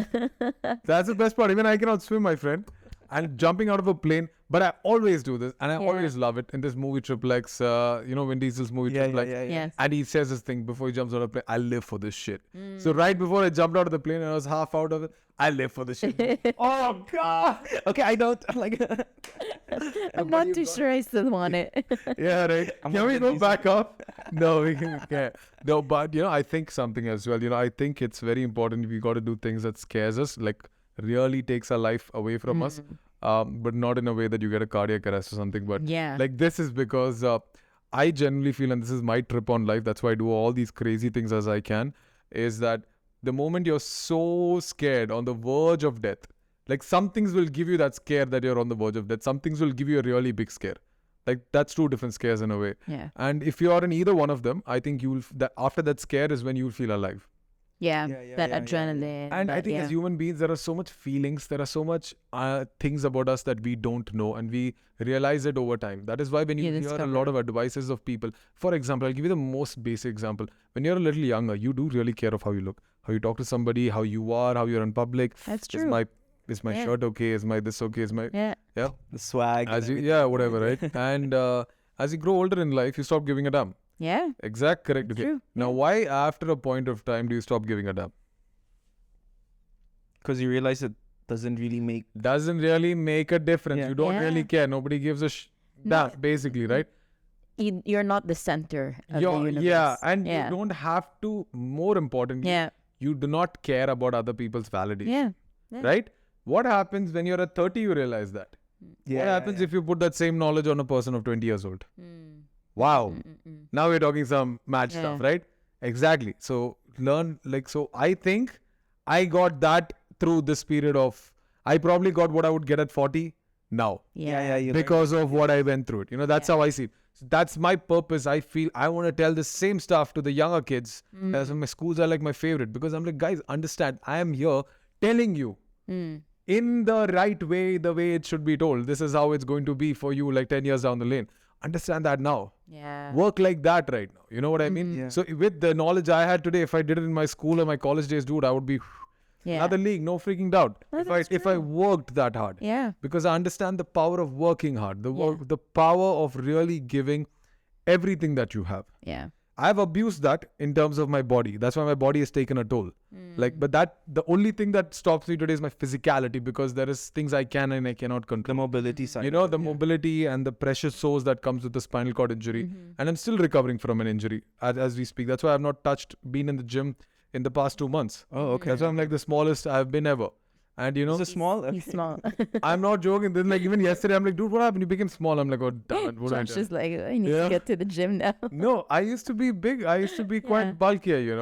That's the best part. Even I cannot swim, my friend. And jumping out of a plane. But I always do this. And I always love it. In this movie Triple X, Vin Diesel's movie Triple X. Yes. And he says this thing before he jumps out of the plane. I live for this shit. So right before I jumped out of the plane and I was half out of it, I live for this shit. Oh, God. Okay, I don't. Like, I'm not too sure I still want it. Yeah, right. Can we go back up? No, we can't. No, but, I think something as well. I think it's very important. We got to do things that scares us, like really takes our life away from us. But not in a way that you get a cardiac arrest or something. But like this is because I generally feel, and this is my trip on life, that's why I do all these crazy things as I can, is that the moment you're so scared, on the verge of death, like some things will give you that scare that you're on the verge of death. Some things will give you a really big scare. Like that's two different scares in a way. Yeah. And if you are in either one of them, I think after that scare is when you'll feel alive. That adrenaline. And I think as human beings, there are so much feelings, there are so much things about us that we don't know, and we realize it over time. That is why when you hear a lot of advices of people, for example, I'll give you the most basic example. When you're a little younger, you do really care of how you look, how you talk to somebody, how you are, how you're in public. That's true. Is my shirt okay? Is my this okay? Is my the swag? Whatever, right? And as you grow older in life, you stop giving a damn. Yeah. Exact, correct. Okay. True. Now, why after a point of time do you stop giving a damn? Because you realize it doesn't really make a difference. You don't really care. Nobody gives a damn, basically, right? You're not the center of the universe. Yeah, and you don't have to. More importantly, you do not care about other people's validation. Right? What happens when you're at 30? You realize that. What happens if you put that same knowledge on a person of 20 years old? Wow. Now we're talking some mad stuff, right? Exactly. So I think I got that through this period of, I probably got what I would get at 40 now. Because of what I went through it. That's how I see it. So that's my purpose. I feel I want to tell the same stuff to the younger kids. That's why my schools are like my favorite, because I'm like, guys, understand, I am here telling you in the right way, the way it should be told. This is how it's going to be for you like 10 years down the lane. Understand that now. Work like that right now. You know what I mean? So with the knowledge I had today, if I did it in my school or my college days, dude, I would be another league, no freaking doubt. If I worked that hard. Because I understand the power of working hard, the power of really giving everything that you have. I've abused that in terms of my body. That's why my body has taken a toll. But the only thing that stops me today is my physicality, because there is things I can and I cannot control. The mobility side. The mobility and the precious sores that comes with the spinal cord injury. And I'm still recovering from an injury as we speak. That's why I've not been in the gym in the past 2 months. Oh, okay. That's why I'm like the smallest I've been ever. And Is it small? He's small. I'm not joking. Then like even yesterday, I'm like, dude, what happened? You became small. I'm like, oh, damn it. What Josh is like, I need to get to the gym now. No, I used to be big. I used to be quite bulkier,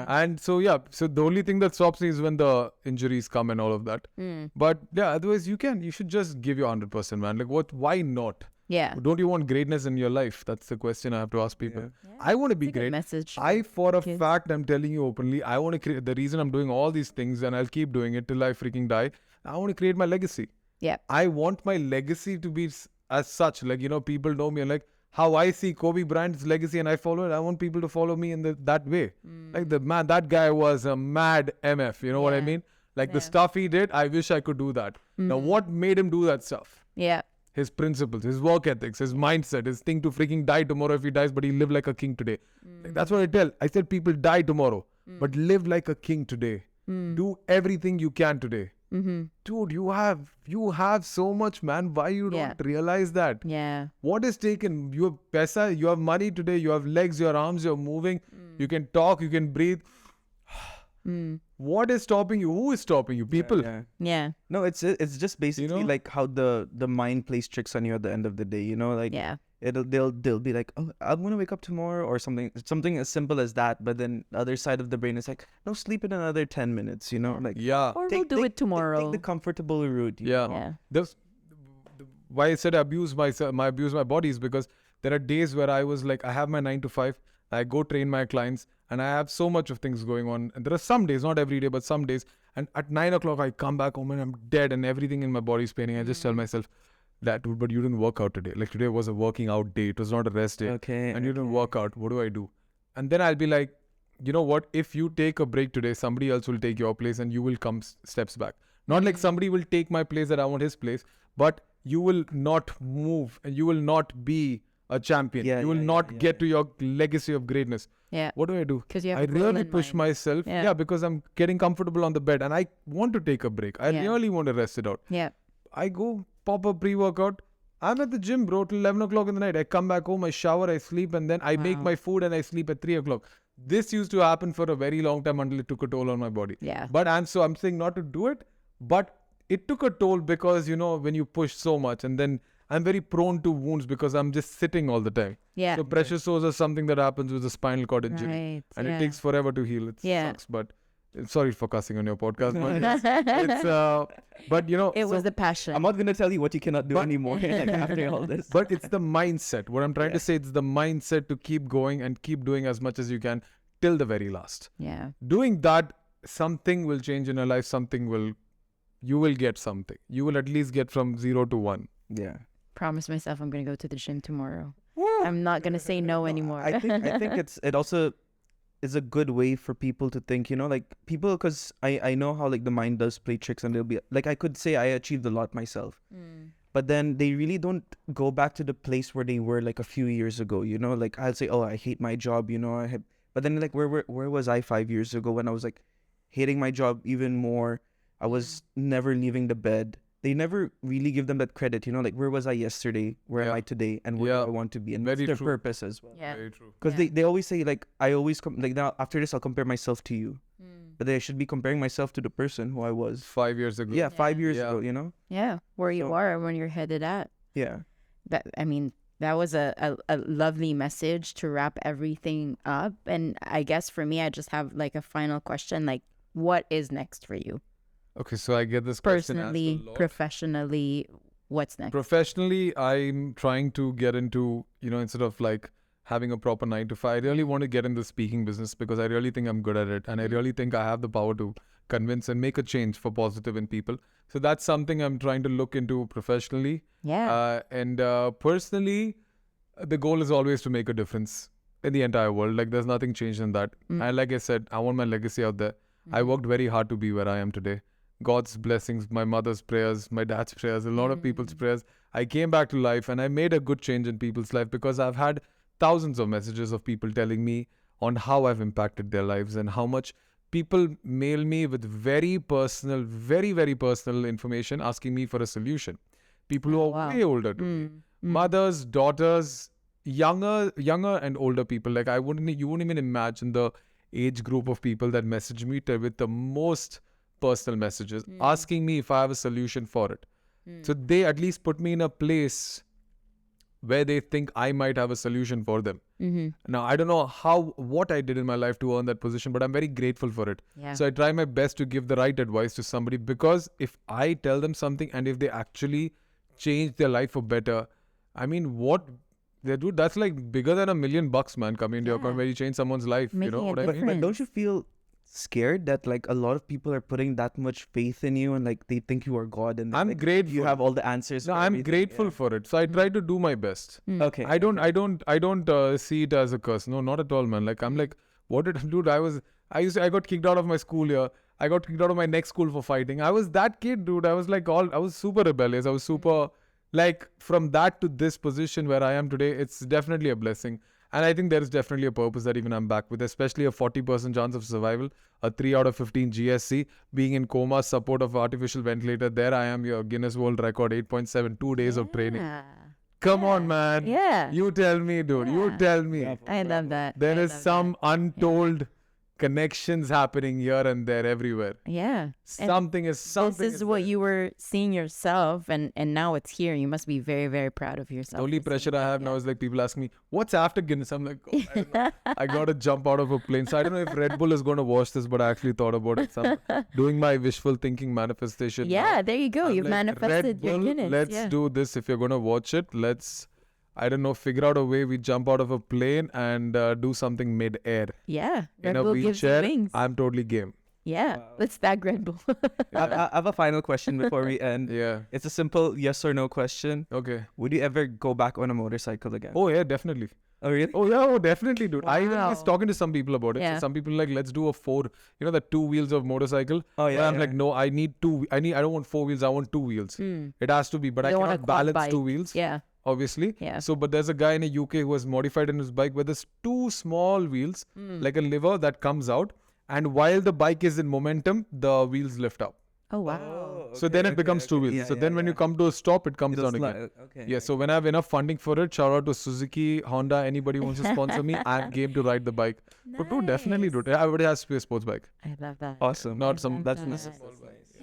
And so, so the only thing that stops me is when the injuries come and all of that. But otherwise you should just give your 100%, man. Like why not? Don't you want greatness in your life? That's the question I have to ask people. I want to be great. Message. For a fact, I'm telling you openly, I want to create, the reason I'm doing all these things, and I'll keep doing it till I freaking die, I want to create my legacy. I want my legacy to be as such. Like, people know me, and like how I see Kobe Bryant's legacy and I follow it, I want people to follow me in that way. Like that guy was a mad MF, you know what I mean? Like the stuff he did, I wish I could do that. Now, what made him do that stuff? his principles, his work ethics, his mindset, his thing to freaking die tomorrow if he dies, but he live like a king today. Like, that's what I tell. I said people die tomorrow, but live like a king today. Do everything you can today. Dude, you have so much, man. Why you don't realize that? Yeah. What is taken? You have paisa, you have money today, you have legs, your arms, you're moving, you can talk, you can breathe. What is stopping you? Who is stopping you? People. Yeah. No, it's just basically like how the mind plays tricks on you at the end of the day. Like they'll be like, oh, I'm gonna wake up tomorrow or something as simple as that. But then the other side of the brain is like, no, sleep in another 10 minutes. Like or we'll do it tomorrow. Take the comfortable route. Yeah. Why I said I abuse my body is because there are days where I was like, I have my 9 to 5. I go train my clients and I have so much of things going on. And there are some days, not every day, but some days. And at 9 o'clock, I come back home and I'm dead and everything in my body is paining. I just tell myself, that dude, but you didn't work out today. Like today was a working out day. It was not a rest day. And you didn't work out. What do I do? And then I'll be like, you know what? If you take a break today, somebody else will take your place and you will come steps back. Not like somebody will take my place that I want his place, but you will not move and you will not be a champion. You will not get to your legacy of greatness. What do? Because you have I really push myself. Because I'm getting comfortable on the bed and I want to take a break. I really want to rest it out. I go pop a pre-workout. I'm at the gym, bro, till 11 o'clock in the night. I come back home, I shower, I sleep, and then I make my food and I sleep at 3 o'clock. This used to happen for a very long time until it took a toll on my body. But I'm saying not to do it, but it took a toll because, when you push so much, and then I'm very prone to wounds because I'm just sitting all the time. So pressure sores are something that happens with the spinal cord injury. And it takes forever to heal. It sucks, but sorry for cussing on your podcast, but it was the passion. I'm not going to tell you what you cannot do anymore after all this. But it's the mindset. What I'm trying to say, it's the mindset to keep going and keep doing as much as you can till the very last. Doing that, something will change in your life. You will get something. You will at least get from 0 to 1. Promise myself I'm going to go to the gym tomorrow. I'm not going to say no anymore. I think it also is a good way for people to think, like people, because I know how like the mind does play tricks, and they'll be like, I could say I achieved a lot myself, but then they really don't go back to the place where they were like a few years ago. Like I'll say, oh, I hate my job, but then like where was I 5 years ago when I was like hating my job even more? I was never leaving the bed. They never really give them that credit, like where was I yesterday, where am I today, and where do I want to be, and what's their purpose as well. Very true. Because they always say like, I always like now after this I'll compare myself to you, but I should be comparing myself to the person who I was 5 years ago. 5 years ago, where you are when you're headed at. That was a lovely message to wrap everything up. And I guess for me, I just have like a final question, like what is next for you? Okay, so I get this personally, professionally, what's next? Professionally, I'm trying to get into, instead of like having a proper 9 to 5, I really want to get in the speaking business because I really think I'm good at it. And I really think I have the power to convince and make a change for positive in people. So that's something I'm trying to look into professionally. And personally, the goal is always to make a difference in the entire world. Like there's nothing changed in that. And like I said, I want my legacy out there. I worked very hard to be where I am today. God's blessings, my mother's prayers, my dad's prayers, a lot of people's prayers. I came back to life and I made a good change in people's life because I've had thousands of messages of people telling me on how I've impacted their lives and how much people mail me with very personal, very, very personal information asking me for a solution. People who are way older to me. Mothers, daughters, younger and older people. Like you wouldn't even imagine the age group of people that message me with the most personal messages asking me if I have a solution for it. So they at least put me in a place where they think I might have a solution for them. Now, I don't know what I did in my life to earn that position, but I'm very grateful for it. So I try my best to give the right advice to somebody because if I tell them something and if they actually change their life for better, I mean, what they do, that's like bigger than $1 million, man, coming into your account where you change someone's life. Making you know what I mean? But don't you feel scared that like a lot of people are putting that much faith in you and like they think you are God and I'm like, grateful. You have all the answers. No, I'm grateful for it. So I try to do my best. Okay. I don't see it as a curse. No, not at all, man. Like I'm like, what did I do? I got kicked out of my school here. I got kicked out of my next school for fighting. I was that kid, dude. I was super rebellious. I was super like from that to this position where I am today, it's definitely a blessing. And I think there is definitely a purpose that even I'm back with, especially a 40% chance of survival, a 3 out of 15 GSC, being in coma, support of artificial ventilator. There I am, your Guinness World Record, 8.7, 2 days of training. Come on, man. Yeah. You tell me, dude. You tell me. I love that. There is some untold connections happening here and there everywhere. Yeah. Something is This is what you were seeing yourself, and now it's here. You must be very, very proud of yourself. The only pressure I have now is like people ask me, what's after Guinness? I'm like, oh, I don't know. I got to jump out of a plane. So I don't know if Red Bull is going to watch this, but I actually thought about it. So I'm doing my wishful thinking manifestation. Yeah, now. there you go. I'm You've like, manifested Red your Bull, Guinness. Let's do this. If you're going to watch it, let's, I don't know, figure out a way we jump out of a plane and do something mid-air. Yeah. In Red a Bull gives you wheelchair, wings. I'm totally game. Yeah. Let's stag Red Bull. I have a final question before we end. Yeah. It's a simple yes or no question. Okay. Would you ever go back on a motorcycle again? Oh, yeah, definitely. Oh, really? Oh, yeah, oh, definitely, dude. I even Wow. was talking to some people about it. Yeah. So some people like, let's do a 4, the 2 wheels of motorcycle. Oh, yeah. But I'm yeah. like, no, I need 2. I don't want 4 wheels. I want 2 wheels. It has to be, but I don't want cannot a quad balance bike. 2 wheels. Yeah. Obviously. Yeah. So, but there's a guy in the UK who has modified in his bike where there's 2 small wheels, like a lever that comes out. And while the bike is in momentum, the wheels lift up. Oh, wow. So then it becomes 2 wheels. Yeah, so yeah, then when you come to a stop, it comes It'll down slide. again. Okay. Yeah, so when I have enough funding for it, shout out to Suzuki, Honda, anybody who wants to sponsor me, I'm game to ride the bike. But do definitely do it. Everybody has to be a sports bike. I love that. Awesome. Not some. That's that. nice.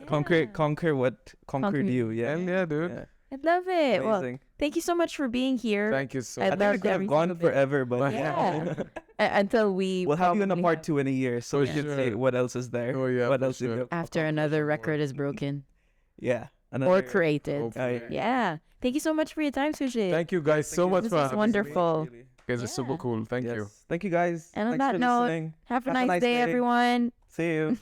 Conquer what conquered you. Yeah. Hell yeah, dude. Yeah. I love it. Well, Amazing. thank you so much for being here. Thank you so I I much. think we loved could have every gone single bit. forever, but Yeah. Until we we'll have you in a probably part have- 2 in a year, so we For can sure. say what else is there. Oh, yeah, What for else did sure. you after another record is broken Yeah. or Another- created. Hopefully. Yeah. Thank you so much for your time, Sujith. Thank you guys so much This for was having me. wonderful. You guys are super Yeah. cool. Thank you. Yes. Thank you guys. And on Thanks that for note, listening. have a nice day, everyone. See you.